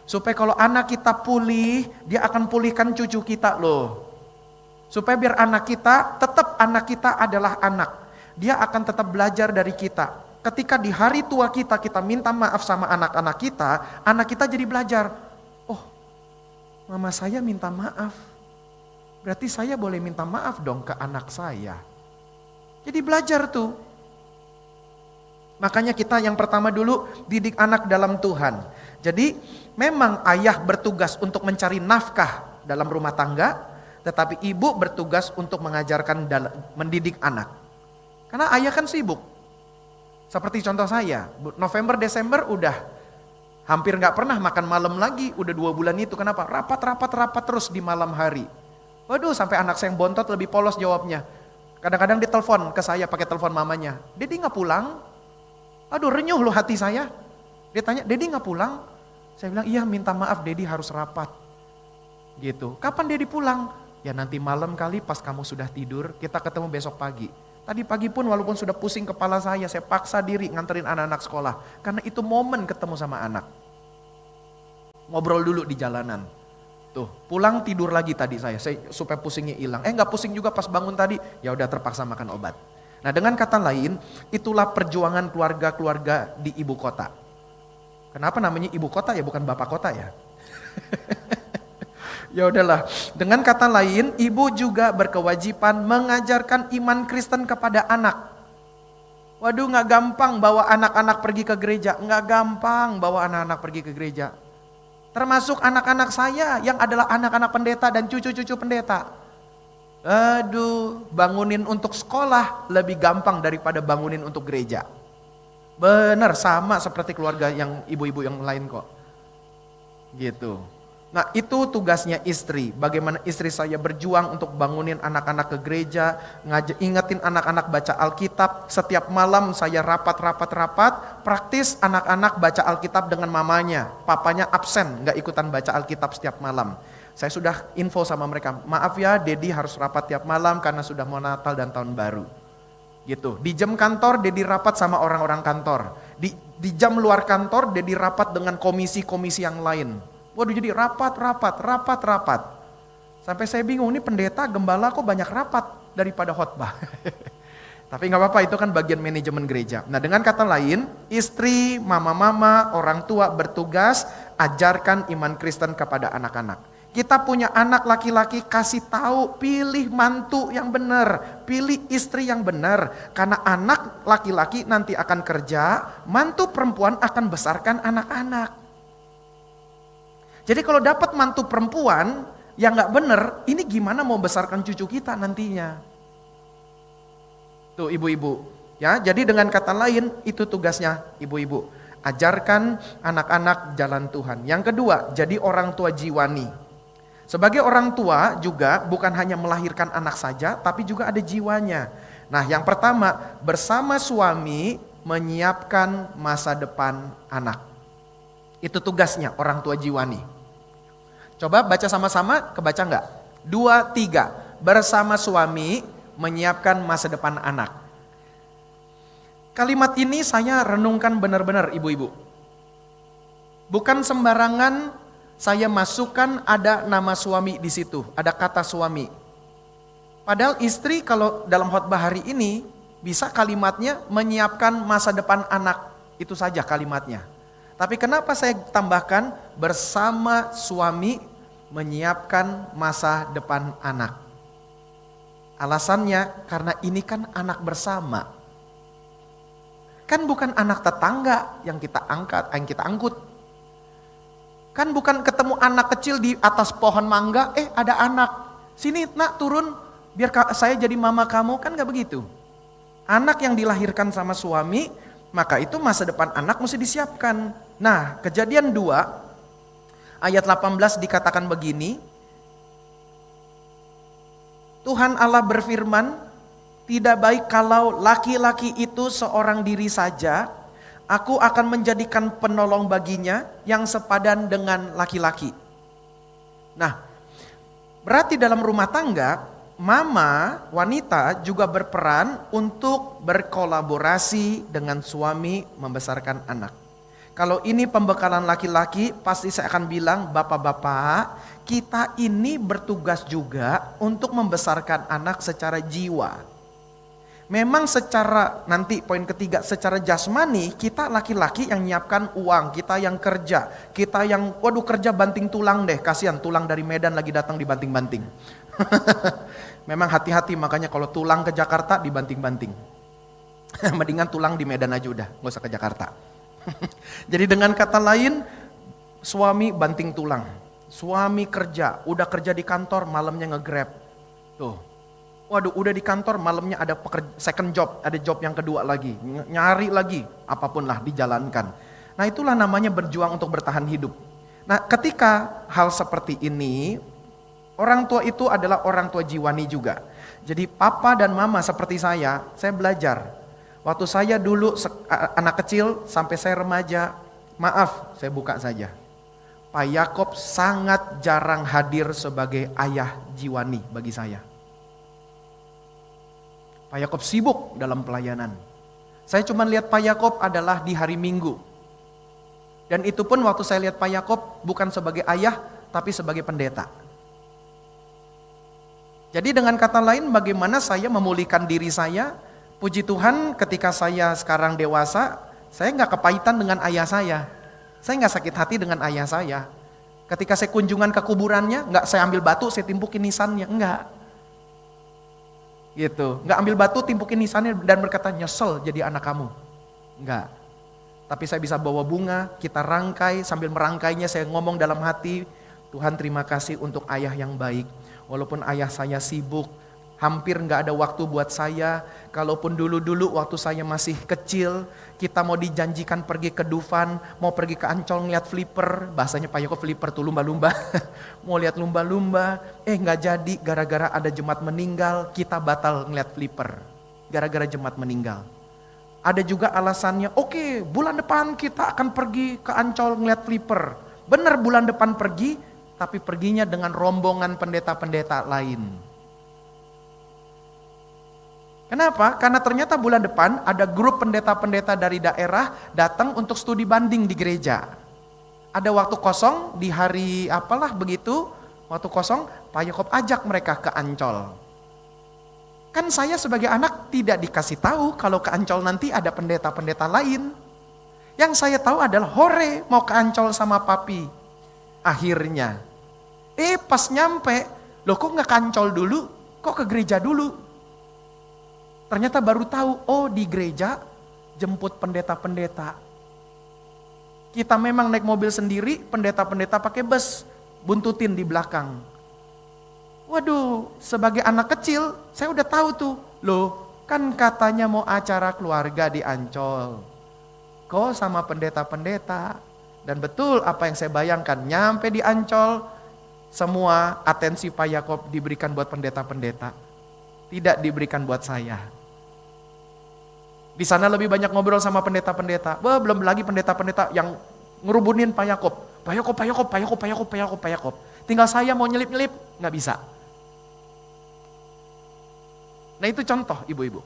Supaya kalau anak kita pulih, dia akan pulihkan cucu kita loh. Supaya biar anak kita, tetap anak kita adalah anak. Dia akan tetap belajar dari kita. Ketika di hari tua kita minta maaf sama anak-anak kita, anak kita jadi belajar. Oh, mama saya minta maaf. Berarti saya boleh minta maaf dong ke anak saya. Jadi belajar tuh. Makanya kita yang pertama dulu didik anak dalam Tuhan. Jadi memang ayah bertugas untuk mencari nafkah dalam rumah tangga, tetapi ibu bertugas untuk mengajarkan mendidik anak. Karena ayah kan sibuk. Seperti contoh saya, November, Desember udah hampir gak pernah makan malam lagi, udah 2 bulan itu. Kenapa? Rapat terus di malam hari. Waduh, sampai anak saya yang bontot lebih polos jawabnya. Kadang-kadang dia telepon ke saya pakai telepon mamanya. Dedi gak pulang? Aduh renyuh loh hati saya. Dia tanya, Dedi gak pulang? Saya bilang, iya minta maaf Dedi harus rapat. Gitu. Kapan Dedi pulang? Ya nanti malam kali pas kamu sudah tidur, kita ketemu besok pagi. Tadi pagi pun walaupun sudah pusing kepala saya paksa diri nganterin anak-anak sekolah. Karena itu momen ketemu sama anak. Ngobrol dulu di jalanan. Tuh, pulang tidur lagi tadi saya supaya pusingnya hilang. Gak pusing juga pas bangun tadi, ya udah terpaksa makan obat. Nah dengan kata lain, itulah perjuangan keluarga-keluarga di ibu kota. Kenapa namanya ibu kota ya bukan bapak kota ya? Ya udahlah. Dengan kata lain, ibu juga berkewajiban mengajarkan iman Kristen kepada anak. Waduh gak gampang bawa anak-anak pergi ke gereja. Gak gampang bawa anak-anak pergi ke gereja. Termasuk anak-anak saya yang adalah anak-anak pendeta dan cucu-cucu pendeta. Aduh, bangunin untuk sekolah lebih gampang daripada bangunin untuk gereja. Benar, sama seperti keluarga yang ibu-ibu yang lain kok. Gitu. Nah itu tugasnya istri, bagaimana istri saya berjuang untuk bangunin anak-anak ke gereja, ingetin anak-anak baca Alkitab, setiap malam saya rapat, praktis anak-anak baca Alkitab dengan mamanya, papanya absen, gak ikutan baca Alkitab setiap malam. Saya sudah info sama mereka, maaf ya Dedi harus rapat tiap malam karena sudah mau Natal dan Tahun Baru. Gitu. Di jam kantor Dedi rapat sama orang-orang kantor, di jam luar kantor Dedi rapat dengan komisi-komisi yang lain. Waduh jadi rapat. Sampai saya bingung, ini pendeta, gembala kok banyak rapat daripada khotbah. Tapi gak apa-apa, itu kan bagian manajemen gereja. Nah dengan kata lain, istri, mama-mama, orang tua bertugas ajarkan iman Kristen kepada anak-anak. Kita punya anak laki-laki, kasih tahu, pilih mantu yang benar, pilih istri yang benar. Karena anak laki-laki nanti akan kerja, mantu perempuan akan besarkan anak-anak. Jadi kalau dapat mantu perempuan yang gak benar, ini gimana mau besarkan cucu kita nantinya? Tuh ibu-ibu, ya. Jadi dengan kata lain itu tugasnya ibu-ibu. Ajarkan anak-anak jalan Tuhan. Yang kedua, jadi orang tua jiwani. Sebagai orang tua juga bukan hanya melahirkan anak saja, tapi juga ada jiwanya. Nah yang pertama, bersama suami menyiapkan masa depan anak. Itu tugasnya orang tua jiwani. Coba baca sama-sama, kebaca enggak? 2, 3, bersama suami menyiapkan masa depan anak. Kalimat ini saya renungkan benar-benar ibu-ibu. Bukan sembarangan saya masukkan ada nama suami di situ, ada kata suami. Padahal istri kalau dalam khotbah hari ini bisa kalimatnya menyiapkan masa depan anak, itu saja kalimatnya. Tapi kenapa saya tambahkan bersama suami menyiapkan masa depan anak? Alasannya karena ini kan anak bersama. Kan bukan anak tetangga yang kita angkut. Kan bukan ketemu anak kecil di atas pohon mangga, ada anak. Sini nak turun biar saya jadi mama kamu, kan gak begitu. Anak yang dilahirkan sama suami, maka itu masa depan anak mesti disiapkan. Nah, Kejadian 2 ayat 18 dikatakan begini. Tuhan Allah berfirman, tidak baik kalau laki-laki itu seorang diri saja, aku akan menjadikan penolong baginya yang sepadan dengan laki-laki. Nah, berarti dalam rumah tangga, mama wanita juga berperan untuk berkolaborasi dengan suami membesarkan anak. Kalau ini pembekalan laki-laki, pasti saya akan bilang, bapak-bapak, kita ini bertugas juga untuk membesarkan anak secara jiwa. Memang secara, nanti poin ketiga, secara jasmani, kita laki-laki yang nyiapkan uang, kita yang kerja, kita yang, kerja banting tulang deh, kasihan tulang dari Medan lagi datang dibanting-banting. Memang hati-hati, makanya kalau tulang ke Jakarta dibanting-banting. Mendingan tulang di Medan aja udah, gak usah ke Jakarta. Jadi dengan kata lain, suami banting tulang, suami kerja, udah kerja di kantor, malamnya nge-grab. Tuh, waduh udah di kantor, malamnya ada second job, ada job yang kedua lagi, nyari lagi, apapun lah dijalankan. Nah itulah namanya berjuang untuk bertahan hidup. Nah ketika hal seperti ini, orang tua itu adalah orang tua jiwani juga. Jadi papa dan mama seperti saya belajar. Waktu saya dulu anak kecil sampai saya remaja, maaf saya buka saja. Pak Yakob sangat jarang hadir sebagai ayah jiwani bagi saya. Pak Yakob sibuk dalam pelayanan. Saya cuma lihat Pak Yakob adalah di hari Minggu. Dan itu pun waktu saya lihat Pak Yakob bukan sebagai ayah, tapi sebagai pendeta. Jadi dengan kata lain, bagaimana saya memulihkan diri saya. Puji Tuhan ketika saya sekarang dewasa, saya gak kepahitan dengan ayah saya. Saya gak sakit hati dengan ayah saya. Ketika saya kunjungan ke kuburannya, gak saya ambil batu, saya timpukin nisannya, enggak. Gitu, gak ambil batu, timpukin nisannya dan berkata, nyesel jadi anak kamu. Enggak. Tapi saya bisa bawa bunga, kita rangkai, sambil merangkainya saya ngomong dalam hati, Tuhan terima kasih untuk ayah yang baik. Walaupun ayah saya sibuk, hampir nggak ada waktu buat saya. Kalaupun dulu-dulu waktu saya masih kecil, kita mau dijanjikan pergi ke Dufan, mau pergi ke Ancol ngeliat flipper, bahasanya Pak Yoko flipper tuh lumba-lumba, mau lihat lumba-lumba, nggak jadi gara-gara ada jemaat meninggal, kita batal ngeliat flipper, gara-gara jemaat meninggal. Ada juga alasannya, oke, bulan depan kita akan pergi ke Ancol ngeliat flipper. Bener bulan depan pergi, tapi perginya dengan rombongan pendeta-pendeta lain. Kenapa? Karena ternyata bulan depan ada grup pendeta-pendeta dari daerah datang untuk studi banding di gereja. Ada waktu kosong di hari apalah begitu, waktu kosong Pak Yakob ajak mereka ke Ancol. Kan saya sebagai anak tidak dikasih tahu kalau ke Ancol nanti ada pendeta-pendeta lain. Yang saya tahu adalah hore mau ke Ancol sama papi. Akhirnya, pas nyampe, loh kok nggak ke Ancol dulu, kok ke gereja dulu? Ternyata baru tahu, oh di gereja jemput pendeta-pendeta. Kita memang naik mobil sendiri, pendeta-pendeta pakai bus, buntutin di belakang. Waduh, sebagai anak kecil, saya udah tahu tuh. Loh, kan katanya mau acara keluarga di Ancol. Kok sama pendeta-pendeta? Dan betul apa yang saya bayangkan, nyampe di Ancol, semua atensi Pak Yakob diberikan buat pendeta-pendeta. Tidak diberikan buat saya. Di sana lebih banyak ngobrol sama pendeta-pendeta. Belum lagi pendeta-pendeta yang ngerubunin Pak Yakob. Pak Yakob, Pak Yakob, Pak Yakob, Pak Yakob, Pak Yakob, Pak Yakob. Tinggal saya mau nyelip-nyelip, nggak bisa. Nah itu contoh ibu-ibu.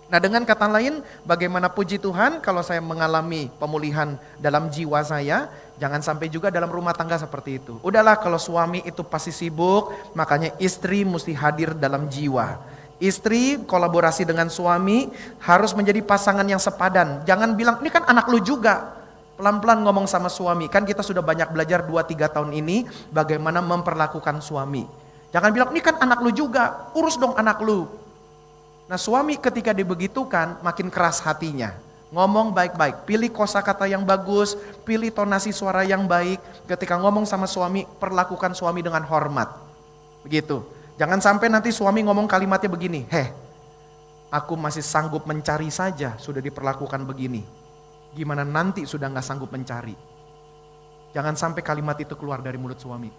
Nah dengan kata lain, bagaimana puji Tuhan kalau saya mengalami pemulihan dalam jiwa saya, jangan sampai juga dalam rumah tangga seperti itu. Udahlah kalau suami itu pasti sibuk, makanya istri mesti hadir dalam jiwa. Istri kolaborasi dengan suami harus menjadi pasangan yang sepadan. Jangan bilang, ini kan anak lu juga. Pelan-pelan ngomong sama suami. Kan kita sudah banyak belajar 2-3 tahun ini bagaimana memperlakukan suami. Jangan bilang, ini kan anak lu juga, urus dong anak lu. Nah suami ketika dibegitukan makin keras hatinya. Ngomong baik-baik, pilih kosakata yang bagus, pilih tonasi suara yang baik. Ketika ngomong sama suami, perlakukan suami dengan hormat. Begitu. Jangan sampai nanti suami ngomong kalimatnya begini, aku masih sanggup mencari saja, sudah diperlakukan begini. Gimana nanti sudah gak sanggup mencari? Jangan sampai kalimat itu keluar dari mulut suami.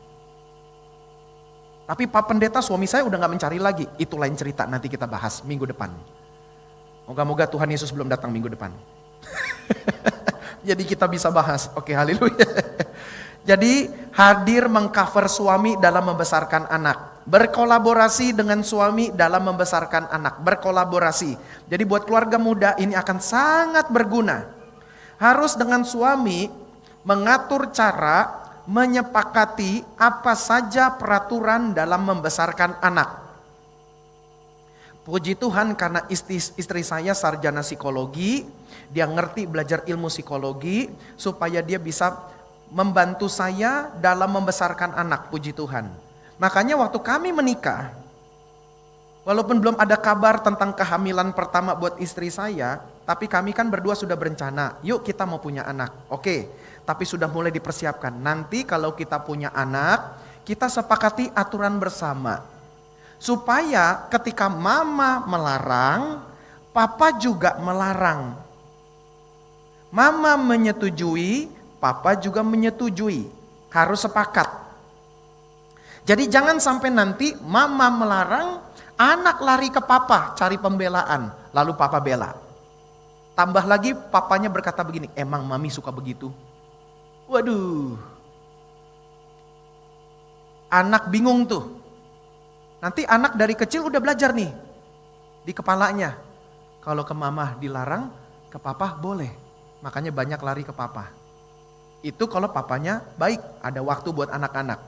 Tapi Pak Pendeta, suami saya udah gak mencari lagi. Itu lain cerita, nanti kita bahas minggu depan. Moga-moga Tuhan Yesus belum datang minggu depan. Jadi kita bisa bahas, oke haleluya. Jadi hadir mengcover suami dalam membesarkan anak. Berkolaborasi dengan suami dalam membesarkan anak. Berkolaborasi. Jadi buat keluarga muda ini akan sangat berguna. Harus dengan suami mengatur cara, menyepakati apa saja peraturan dalam membesarkan anak. Puji Tuhan karena istri saya sarjana psikologi. Dia ngerti belajar ilmu psikologi supaya dia bisa membantu saya dalam membesarkan anak, puji Tuhan. Makanya waktu kami menikah, walaupun belum ada kabar tentang kehamilan pertama buat istri saya, tapi kami kan berdua sudah berencana, yuk kita mau punya anak. Oke, tapi sudah mulai dipersiapkan. Nanti kalau kita punya anak, kita sepakati aturan bersama. Supaya ketika mama melarang, papa juga melarang. Mama menyetujui, papa juga menyetujui. Harus sepakat. Jadi jangan sampai nanti mama melarang, anak lari ke papa cari pembelaan, lalu papa bela. Tambah lagi papanya berkata begini, emang mami suka begitu? Waduh. Anak bingung tuh. Nanti anak dari kecil udah belajar nih di kepalanya. Kalau ke mama dilarang, ke papa boleh. Makanya banyak lari ke papa. Itu kalau papanya baik, ada waktu buat anak-anak.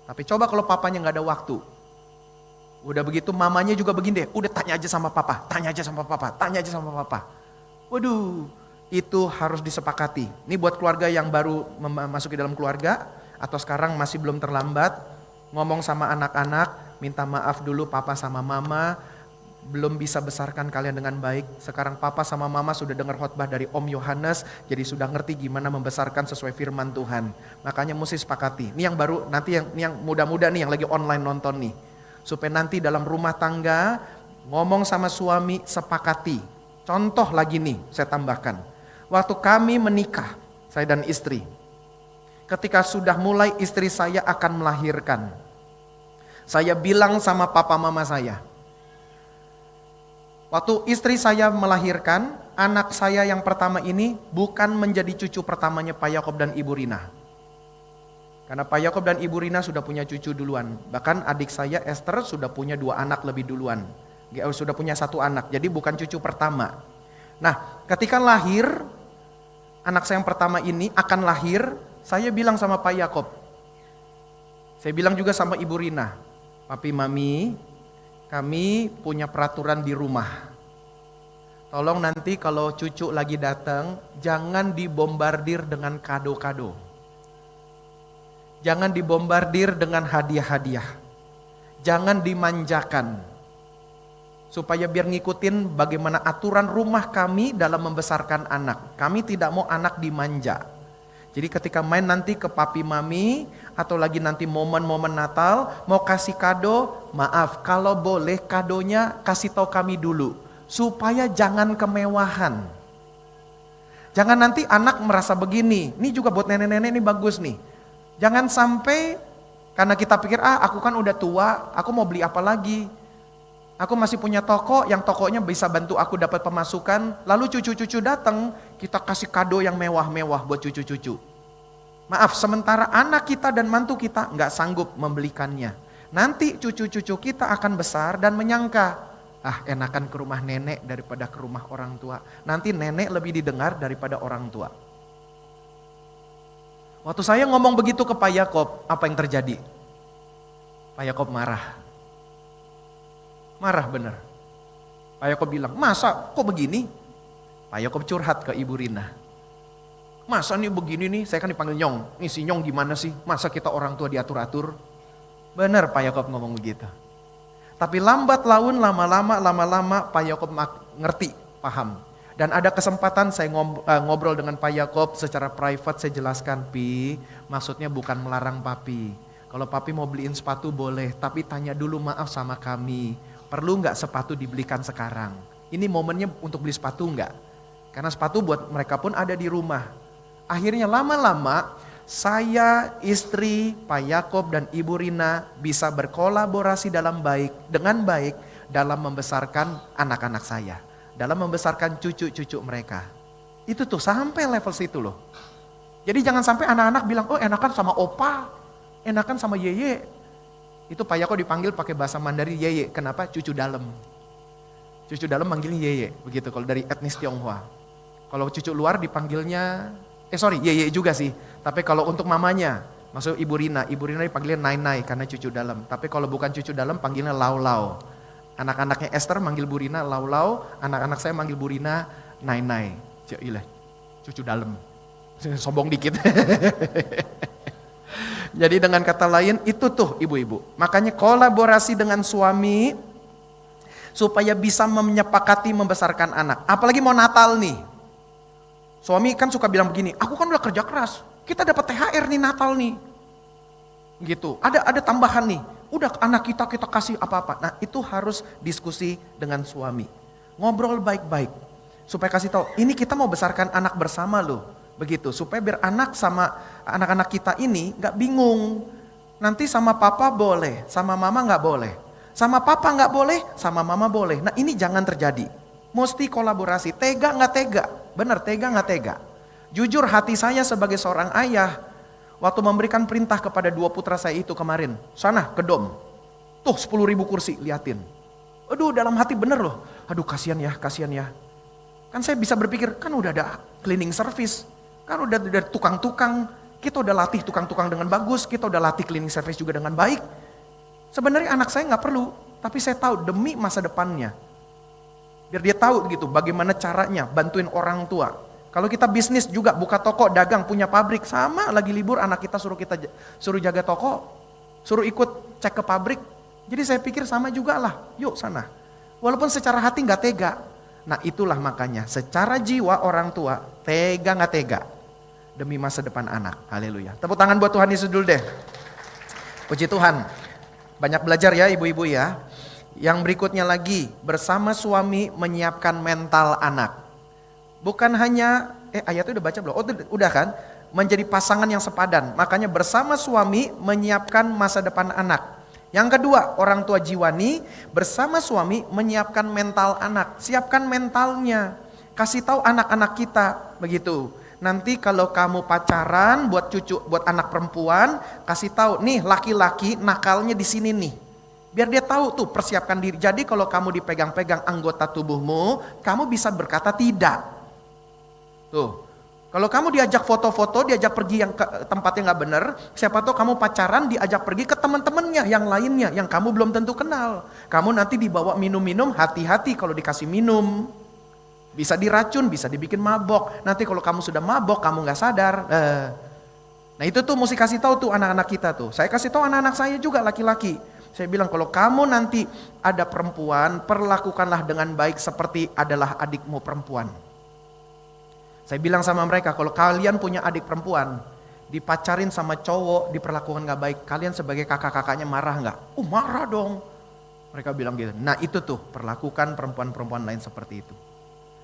Tapi coba kalau papanya gak ada waktu. Udah begitu mamanya juga begini deh. Udah tanya aja sama papa, tanya aja sama papa, tanya aja sama papa. Waduh, itu harus disepakati. Ini buat keluarga yang baru memasuki dalam keluarga. Atau sekarang masih belum terlambat. Ngomong sama anak-anak, minta maaf dulu papa sama mama. Belum bisa besarkan kalian dengan baik. Sekarang papa sama mama sudah dengar khotbah dari Om Yohanes, jadi sudah ngerti gimana membesarkan sesuai firman Tuhan. Makanya mesti sepakati. Ini yang baru, nanti yang muda-muda nih yang lagi online nonton nih. Supaya nanti dalam rumah tangga, ngomong sama suami, sepakati. Contoh lagi nih, saya tambahkan. Waktu kami menikah, saya dan istri. Ketika sudah mulai istri saya akan melahirkan. Saya bilang sama papa mama saya. Waktu istri saya melahirkan, anak saya yang pertama ini bukan menjadi cucu pertamanya Pak Yakob dan Ibu Rina. Karena Pak Yakob dan Ibu Rina sudah punya cucu duluan. Bahkan adik saya Esther sudah punya 2 anak lebih duluan. Sudah punya 1 anak, jadi bukan cucu pertama. Nah, ketika lahir, anak saya yang pertama ini akan lahir, saya bilang sama Pak Yakob. Saya bilang juga sama Ibu Rina, Papi Mami, kami punya peraturan di rumah. Tolong nanti kalau cucu lagi datang, jangan dibombardir dengan kado-kado. Jangan dibombardir dengan hadiah-hadiah. Jangan dimanjakan. Supaya biar ngikutin bagaimana aturan rumah kami dalam membesarkan anak. Kami tidak mau anak dimanja. Jadi ketika main nanti ke papi mami, atau lagi nanti momen-momen Natal, mau kasih kado, maaf, kalau boleh kadonya kasih tahu kami dulu. Supaya jangan kemewahan. Jangan nanti anak merasa begini, ini juga buat nenek-nenek ini bagus nih. Jangan sampai karena kita pikir, aku kan udah tua, aku mau beli apa lagi. Aku masih punya toko, yang tokonya bisa bantu aku dapat pemasukan. Lalu cucu-cucu datang, kita kasih kado yang mewah-mewah buat cucu-cucu. Maaf, sementara anak kita dan mantu kita nggak sanggup membelikannya. Nanti cucu-cucu kita akan besar dan menyangka, enakan ke rumah nenek daripada ke rumah orang tua. Nanti nenek lebih didengar daripada orang tua. Waktu saya ngomong begitu ke Pak Yakob, apa yang terjadi? Pak Yakob marah. Marah bener. Pak Yakob bilang, masa kok begini? Pak Yakob curhat ke Ibu Rina. Masa nih begini nih, saya kan dipanggil Nyong. Nih si Nyong gimana sih? Masa kita orang tua diatur-atur? Bener Pak Yakob ngomong begitu. Tapi lambat laun, lama-lama Pak Yakob ngerti, paham. Dan ada kesempatan saya ngobrol dengan Pak Yakob secara private, saya jelaskan, Pi, maksudnya bukan melarang Papi. Kalau Papi mau beliin sepatu boleh, tapi tanya dulu maaf sama kami. Perlu nggak sepatu dibelikan sekarang? Ini momennya untuk beli sepatu nggak? Karena sepatu buat mereka pun ada di rumah. Akhirnya lama-lama saya, istri, Pak Yakob dan Ibu Rina bisa berkolaborasi dengan baik dalam membesarkan anak-anak saya. Dalam membesarkan cucu-cucu mereka. Itu tuh sampai level situ loh. Jadi jangan sampai anak-anak bilang, oh enakan sama opa, enakan sama yeye. Itu Pak Yakob dipanggil pakai bahasa Mandarin yeye. Kenapa? Cucu dalam. Cucu dalam manggilnya yeye. Begitu kalau dari etnis Tionghoa. Kalau cucu luar dipanggilnya, yeye juga sih. Tapi kalau untuk mamanya, maksud Ibu Rina dipanggilnya nai-nai karena cucu dalam. Tapi kalau bukan cucu dalam panggilnya lau-lau. Anak-anaknya Esther manggil Bu Rina lau-lau, anak-anak saya manggil Bu Rina nai-nai. Cucu dalam. Sombong dikit. Jadi dengan kata lain itu tuh ibu-ibu. Makanya kolaborasi dengan suami supaya bisa menyepakati membesarkan anak. Apalagi mau Natal nih. Suami kan suka bilang begini, aku kan udah kerja keras, kita dapat THR nih Natal nih. Gitu, ada tambahan nih, udah anak kita kasih apa-apa. Nah itu harus diskusi dengan suami. Ngobrol baik-baik, supaya kasih tahu, ini kita mau besarkan anak bersama loh. Begitu, supaya biar anak sama anak-anak kita ini gak bingung. Nanti sama papa boleh, sama mama gak boleh. Sama papa gak boleh, sama mama boleh. Nah ini jangan terjadi. Mesti kolaborasi, tega gak tega? Benar, tega gak tega? Jujur hati saya sebagai seorang ayah, waktu memberikan perintah kepada 2 putra saya itu kemarin, sana ke dom, tuh 10.000 kursi, liatin. Aduh dalam hati bener loh, aduh kasihan ya. Kan saya bisa berpikir, kan udah ada cleaning service, kan udah ada tukang-tukang, kita udah latih tukang-tukang dengan bagus, kita udah latih cleaning service juga dengan baik. Sebenarnya anak saya gak perlu, tapi saya tahu demi masa depannya. Biar dia tahu gitu bagaimana caranya bantuin orang tua. Kalau kita bisnis juga buka toko, dagang, punya pabrik, sama lagi libur anak kita suruh jaga toko, suruh ikut cek ke pabrik. Jadi saya pikir sama juga lah, yuk sana. Walaupun secara hati gak tega. Nah itulah makanya secara jiwa orang tua tega gak tega demi masa depan anak. Haleluya. Tepuk tangan buat Tuhan Yesus dulu deh. Puji Tuhan. Banyak belajar ya ibu-ibu ya. Yang berikutnya lagi, bersama suami menyiapkan mental anak. Bukan hanya, ayatnya udah baca belum? Oh udah kan? Menjadi pasangan yang sepadan. Makanya bersama suami menyiapkan masa depan anak. Yang kedua, orang tua jiwani bersama suami menyiapkan mental anak. Siapkan mentalnya. Kasih tahu anak-anak kita begitu. Nanti kalau kamu pacaran buat cucu, buat anak perempuan, kasih tahu nih laki-laki nakalnya di sini nih. Biar dia tahu tuh, persiapkan diri. Jadi kalau kamu dipegang-pegang anggota tubuhmu, kamu bisa berkata tidak. Tuh. Kalau kamu diajak foto-foto, diajak pergi yang ke tempat yang gak benar, siapa tahu kamu pacaran diajak pergi ke teman-temannya yang lainnya, yang kamu belum tentu kenal. Kamu nanti dibawa minum-minum, hati-hati kalau dikasih minum. Bisa diracun, bisa dibikin mabok. Nanti kalau kamu sudah mabok, kamu gak sadar. Nah itu tuh mesti kasih tahu tuh anak-anak kita tuh. Saya kasih tahu anak-anak saya juga laki-laki. Saya bilang kalau kamu nanti ada perempuan, perlakukanlah dengan baik seperti adalah adikmu perempuan. Saya bilang sama mereka, kalau kalian punya adik perempuan, dipacarin sama cowok, diperlakukan gak baik, kalian sebagai kakak-kakaknya marah gak? Marah dong. Mereka bilang gitu. Nah itu tuh, perlakukan perempuan-perempuan lain seperti itu.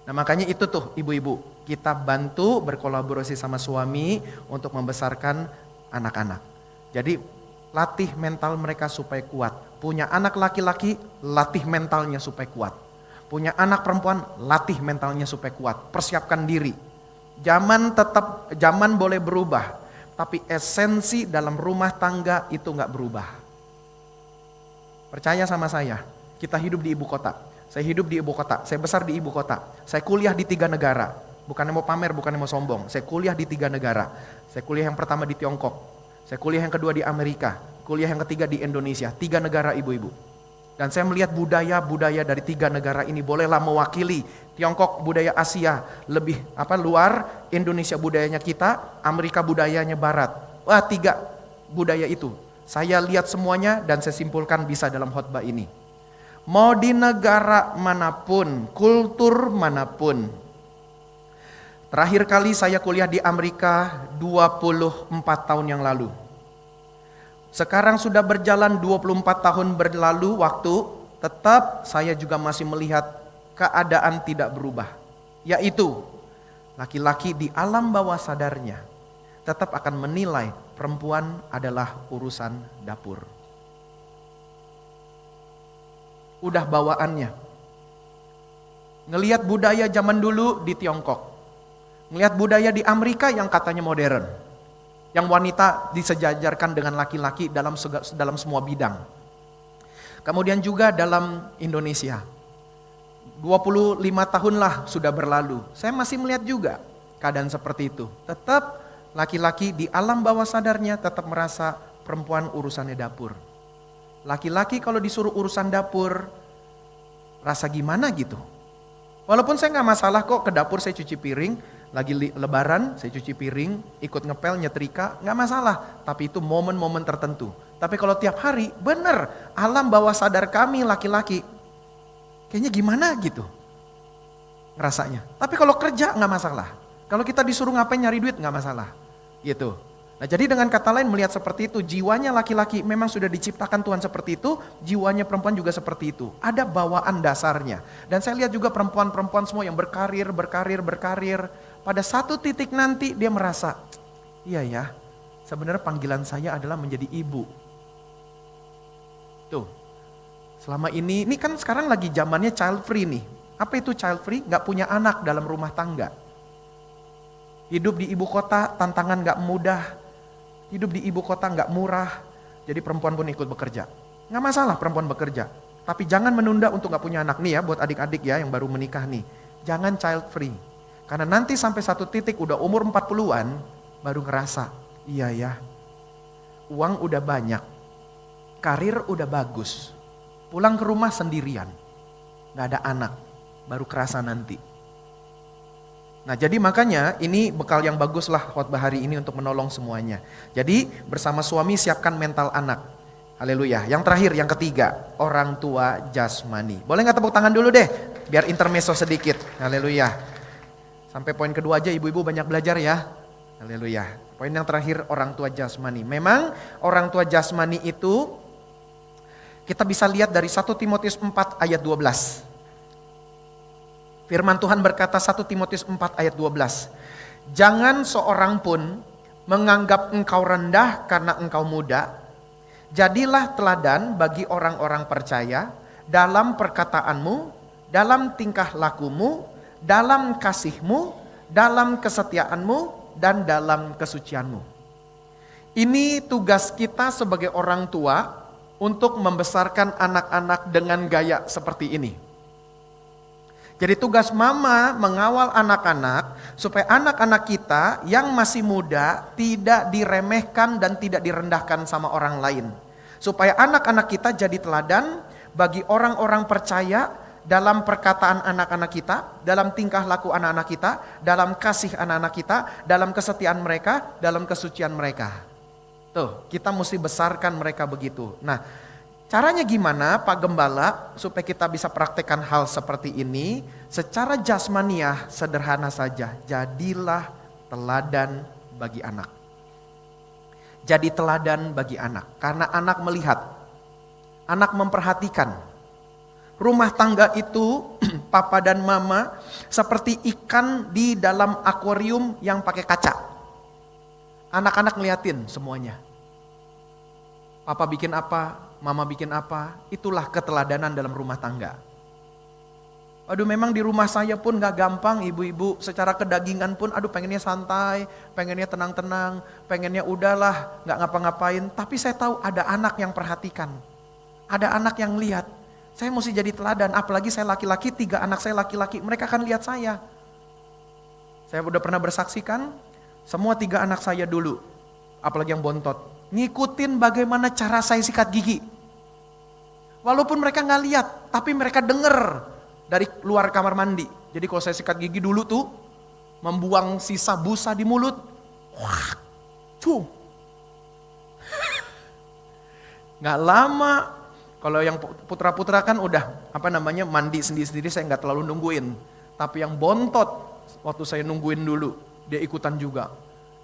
Nah makanya itu tuh ibu-ibu, kita bantu berkolaborasi sama suami untuk membesarkan anak-anak. Jadi latih mental mereka supaya kuat. Punya anak laki-laki, latih mentalnya supaya kuat. Punya anak perempuan, latih mentalnya supaya kuat. Persiapkan diri. Zaman boleh berubah, tapi esensi dalam rumah tangga itu gak berubah. Percaya sama saya, kita hidup di ibu kota. Saya hidup di ibu kota, saya besar di ibu kota. Saya kuliah di 3 negara. Bukannya mau pamer, bukannya mau sombong. Saya kuliah di 3 negara. Saya kuliah yang pertama di Tiongkok. Saya kuliah yang kedua di Amerika. Kuliah yang ketiga di Indonesia. 3 negara ibu-ibu. Dan saya melihat budaya-budaya dari 3 negara ini bolehlah mewakili. Tiongkok budaya Asia lebih luar, Indonesia budayanya kita, Amerika budayanya barat. Wah 3 budaya itu. Saya lihat semuanya dan saya simpulkan bisa dalam khotbah ini. Mau di negara manapun, kultur manapun. Terakhir kali saya kuliah di Amerika 24 tahun yang lalu. Sekarang sudah berjalan 24 tahun berlalu waktu, tetap saya juga masih melihat keadaan tidak berubah. Yaitu, laki-laki di alam bawah sadarnya tetap akan menilai perempuan adalah urusan dapur. Udah bawaannya. Ngelihat budaya zaman dulu di Tiongkok. Ngelihat budaya di Amerika yang katanya modern. Yang wanita disejajarkan dengan laki-laki dalam semua bidang. Kemudian juga dalam Indonesia. 25 tahun lah sudah berlalu. Saya masih melihat juga keadaan seperti itu. Tetap laki-laki di alam bawah sadarnya tetap merasa perempuan urusannya dapur. Laki-laki kalau disuruh urusan dapur, rasa gimana gitu. Walaupun saya gak masalah kok ke dapur saya cuci piring, lagi lebaran saya cuci piring, ikut ngepel, nyetrika, gak masalah. Tapi itu momen-momen tertentu. Tapi kalau tiap hari, bener, alam bawah sadar kami laki-laki, kayaknya gimana gitu ngerasanya. Tapi kalau kerja gak masalah. Kalau kita disuruh ngapain nyari duit gak masalah. Gitu. Nah jadi dengan kata lain melihat seperti itu, jiwanya laki-laki memang sudah diciptakan Tuhan seperti itu, jiwanya perempuan juga seperti itu. Ada bawaan dasarnya. Dan saya lihat juga perempuan-perempuan semua yang berkarir. Pada satu titik nanti dia merasa, iya ya, sebenarnya panggilan saya adalah menjadi ibu. Tuh, selama ini kan sekarang lagi zamannya child free nih. Apa itu child free? Gak punya anak dalam rumah tangga. Hidup di ibu kota tantangan gak mudah. Hidup di ibu kota gak murah. Jadi perempuan pun ikut bekerja. Gak masalah perempuan bekerja. Tapi jangan menunda untuk gak punya anak. Nih ya buat adik-adik ya yang baru menikah nih. Jangan child free. Karena nanti sampai satu titik udah umur 40-an. Baru ngerasa. Iya ya. Uang udah banyak. Karir udah bagus. Pulang ke rumah sendirian. Gak ada anak. Baru kerasa nanti. Nah jadi makanya ini bekal yang bagus lah khotbah hari ini untuk menolong semuanya. Jadi bersama suami siapkan mental anak. Haleluya. Yang terakhir, yang ketiga, orang tua jasmani. Boleh gak tepuk tangan dulu deh, biar intermezzo sedikit. Haleluya. Sampai poin kedua aja ibu-ibu banyak belajar ya. Haleluya. Poin yang terakhir, orang tua jasmani. Memang orang tua jasmani itu Kita bisa lihat dari 1 Timotius 4 ayat 12. Firman Tuhan berkata 1 Timotius 4 ayat 12. Jangan seorang pun menganggap engkau rendah karena engkau muda. Jadilah teladan bagi orang-orang percaya dalam perkataanmu, dalam tingkah lakumu, dalam kasihmu, dalam kesetiaanmu, dan dalam kesucianmu. Ini tugas kita sebagai orang tua untuk membesarkan anak-anak dengan gaya seperti ini. Jadi tugas mama mengawal anak-anak supaya anak-anak kita yang masih muda tidak diremehkan dan tidak direndahkan sama orang lain. Supaya anak-anak kita jadi teladan bagi orang-orang percaya dalam perkataan anak-anak kita, dalam tingkah laku anak-anak kita, dalam kasih anak-anak kita, dalam kesetiaan mereka, dalam kesucian mereka. Tuh, kita mesti besarkan mereka begitu. Nah, caranya gimana Pak Gembala supaya kita bisa praktekkan hal seperti ini? Secara jasmaniah sederhana saja, jadilah teladan bagi anak. Jadi teladan bagi anak, karena anak melihat, anak memperhatikan. Rumah tangga itu, papa dan mama, seperti ikan di dalam akuarium yang pakai kaca. Anak-anak ngeliatin semuanya. Papa bikin apa, mama bikin apa, itulah keteladanan dalam rumah tangga. Aduh memang di rumah saya pun gak gampang ibu-ibu, secara kedagingan pun aduh pengennya santai, pengennya tenang-tenang, pengennya udahlah gak ngapa-ngapain. Tapi saya tahu ada anak yang perhatikan, ada anak yang lihat. Saya mesti jadi teladan, apalagi saya laki-laki, 3 anak saya laki-laki, mereka akan lihat saya. Saya udah pernah bersaksikan, semua 3 anak saya dulu, apalagi yang bontot, ngikutin bagaimana cara saya sikat gigi. Walaupun mereka gak lihat, tapi mereka denger dari luar kamar mandi. Jadi kalau saya sikat gigi dulu tuh, membuang sisa busa di mulut, wah, cuh. Gak lama, kalau yang putra-putra kan udah mandi sendiri-sendiri, saya nggak terlalu nungguin. Tapi yang bontot, waktu saya nungguin dulu, dia ikutan juga.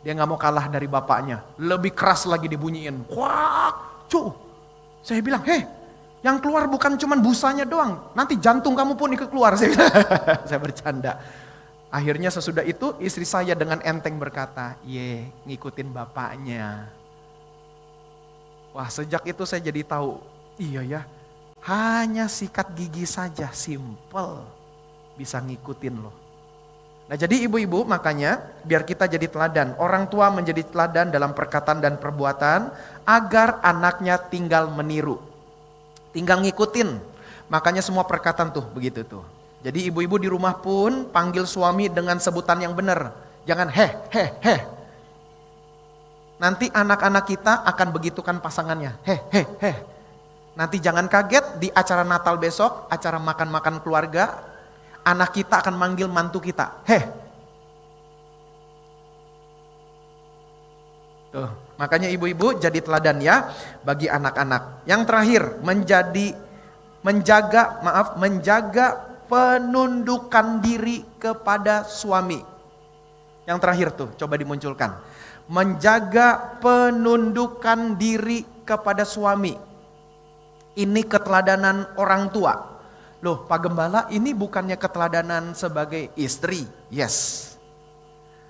Dia nggak mau kalah dari bapaknya, lebih keras lagi dibunyiin. Wah, cuh. Saya bilang, yang keluar bukan cuman busanya doang, nanti jantung kamu pun ikut keluar. Saya bercanda. Akhirnya sesudah itu istri saya dengan enteng berkata, ngikutin bapaknya. Wah, sejak itu saya jadi tahu. Iya ya, hanya sikat gigi saja, simple, bisa ngikutin loh. Nah jadi ibu-ibu makanya biar kita jadi teladan, orang tua menjadi teladan dalam perkataan dan perbuatan agar anaknya tinggal meniru, tinggal ngikutin. Makanya semua perkataan tuh begitu tuh. Jadi ibu-ibu di rumah pun panggil suami dengan sebutan yang benar, jangan heh. Nanti anak-anak kita akan begitukan pasangannya, heh. Nanti jangan kaget di acara Natal besok, acara makan-makan keluarga, anak kita akan manggil mantu kita, Tuh, makanya ibu-ibu jadi teladan ya bagi anak-anak. Yang terakhir, menjaga penundukan diri kepada suami. Yang terakhir tuh, coba dimunculkan. Menjaga penundukan diri kepada suami. Ini keteladanan orang tua. Loh Pak Gembala, ini bukannya keteladanan sebagai istri? Yes.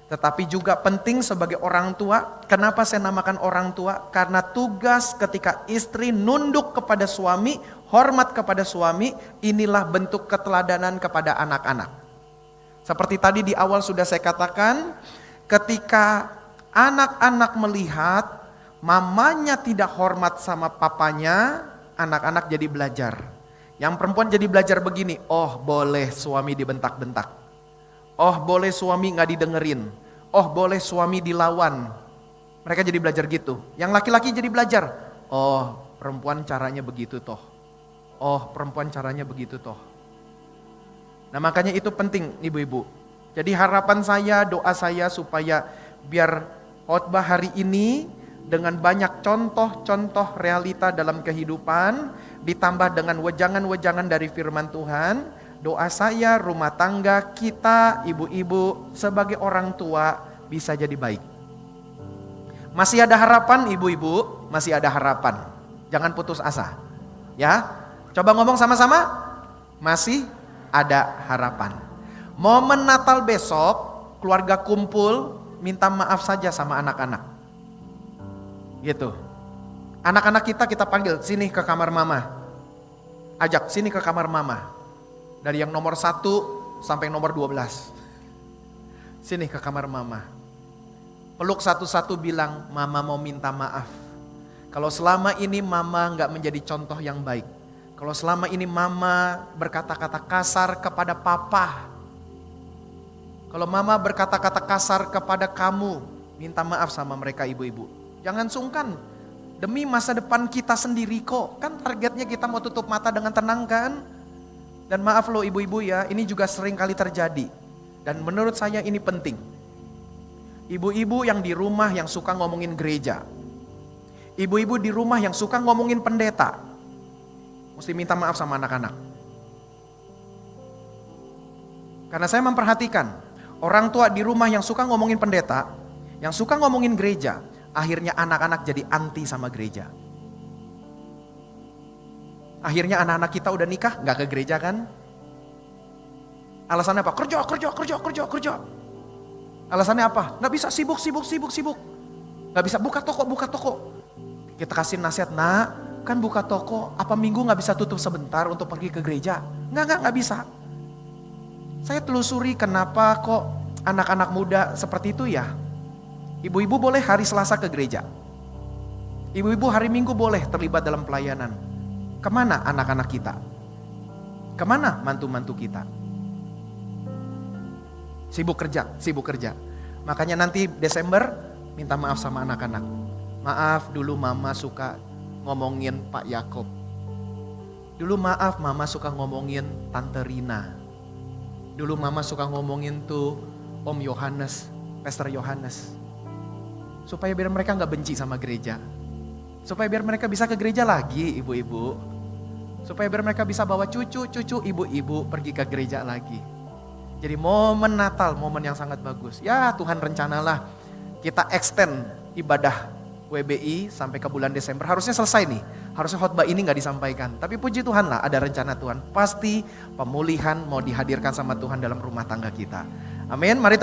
Tetapi juga penting sebagai orang tua. Kenapa saya namakan orang tua? Karena tugas ketika istri nunduk kepada suami, hormat kepada suami, inilah bentuk keteladanan kepada anak-anak. Seperti tadi di awal sudah saya katakan, ketika anak-anak melihat mamanya tidak hormat sama papanya, anak-anak jadi belajar. Yang perempuan jadi belajar begini, oh boleh suami dibentak-bentak. Oh boleh suami gak didengerin. Oh boleh suami dilawan. Mereka jadi belajar gitu. Yang laki-laki jadi belajar, oh perempuan caranya begitu toh. Oh perempuan caranya begitu toh. Nah makanya itu penting ibu-ibu. Jadi harapan saya, doa saya supaya biar khotbah hari ini dengan banyak contoh-contoh realita dalam kehidupan, ditambah dengan wejangan-wejangan dari firman Tuhan, doa saya rumah tangga kita, ibu-ibu sebagai orang tua bisa jadi baik. Masih ada harapan ibu-ibu, masih ada harapan. Jangan putus asa. Ya, coba ngomong sama-sama. Masih ada harapan. Momen Natal besok, keluarga kumpul, minta maaf saja sama anak-anak. Gitu. Anak-anak kita panggil, sini ke kamar mama. Ajak, sini ke kamar mama. Dari yang nomor 1 sampai nomor 12. Sini ke kamar mama. Peluk satu-satu bilang, mama mau minta maaf. Kalau selama ini mama gak menjadi contoh yang baik. Kalau selama ini mama berkata-kata kasar kepada papa. Kalau mama berkata-kata kasar kepada kamu, minta maaf sama mereka ibu-ibu. Jangan sungkan, demi masa depan kita sendiri kok. Kan targetnya kita mau tutup mata dengan tenang kan? Dan maaf loh ibu-ibu ya, ini juga sering kali terjadi. Dan menurut saya ini penting. Ibu-ibu yang di rumah yang suka ngomongin gereja. Ibu-ibu di rumah yang suka ngomongin pendeta. Mesti minta maaf sama anak-anak. Karena saya memperhatikan, orang tua di rumah yang suka ngomongin pendeta, yang suka ngomongin gereja, akhirnya anak-anak jadi anti sama gereja. Akhirnya anak-anak kita udah nikah, gak ke gereja kan? Alasannya apa? Kerja. Alasannya apa? Gak bisa, sibuk. Gak bisa, buka toko. Kita kasih nasihat, nak, kan buka toko, apa minggu gak bisa tutup sebentar untuk pergi ke gereja? Gak bisa. Saya telusuri kenapa kok anak-anak muda seperti itu ya. Ibu-ibu boleh hari Selasa ke gereja. Ibu-ibu hari Minggu boleh terlibat dalam pelayanan. Kemana anak-anak kita? Kemana mantu-mantu kita? Sibuk kerja. Makanya nanti Desember minta maaf sama anak-anak. Maaf dulu mama suka ngomongin Pak Yakob. Dulu maaf mama suka ngomongin Tante Rina. Dulu mama suka ngomongin tuh Om Yohanes, Pastor Yohanes. Supaya biar mereka gak benci sama gereja. Supaya biar mereka bisa ke gereja lagi ibu-ibu. Supaya biar mereka bisa bawa cucu-cucu ibu-ibu pergi ke gereja lagi. Jadi momen Natal, momen yang sangat bagus. Ya Tuhan rencanalah kita extend ibadah WBI sampai ke bulan Desember. Harusnya selesai nih. Harusnya khotbah ini gak disampaikan. Tapi puji Tuhan lah ada rencana Tuhan. Pasti pemulihan mau dihadirkan sama Tuhan dalam rumah tangga kita. Amin. Mari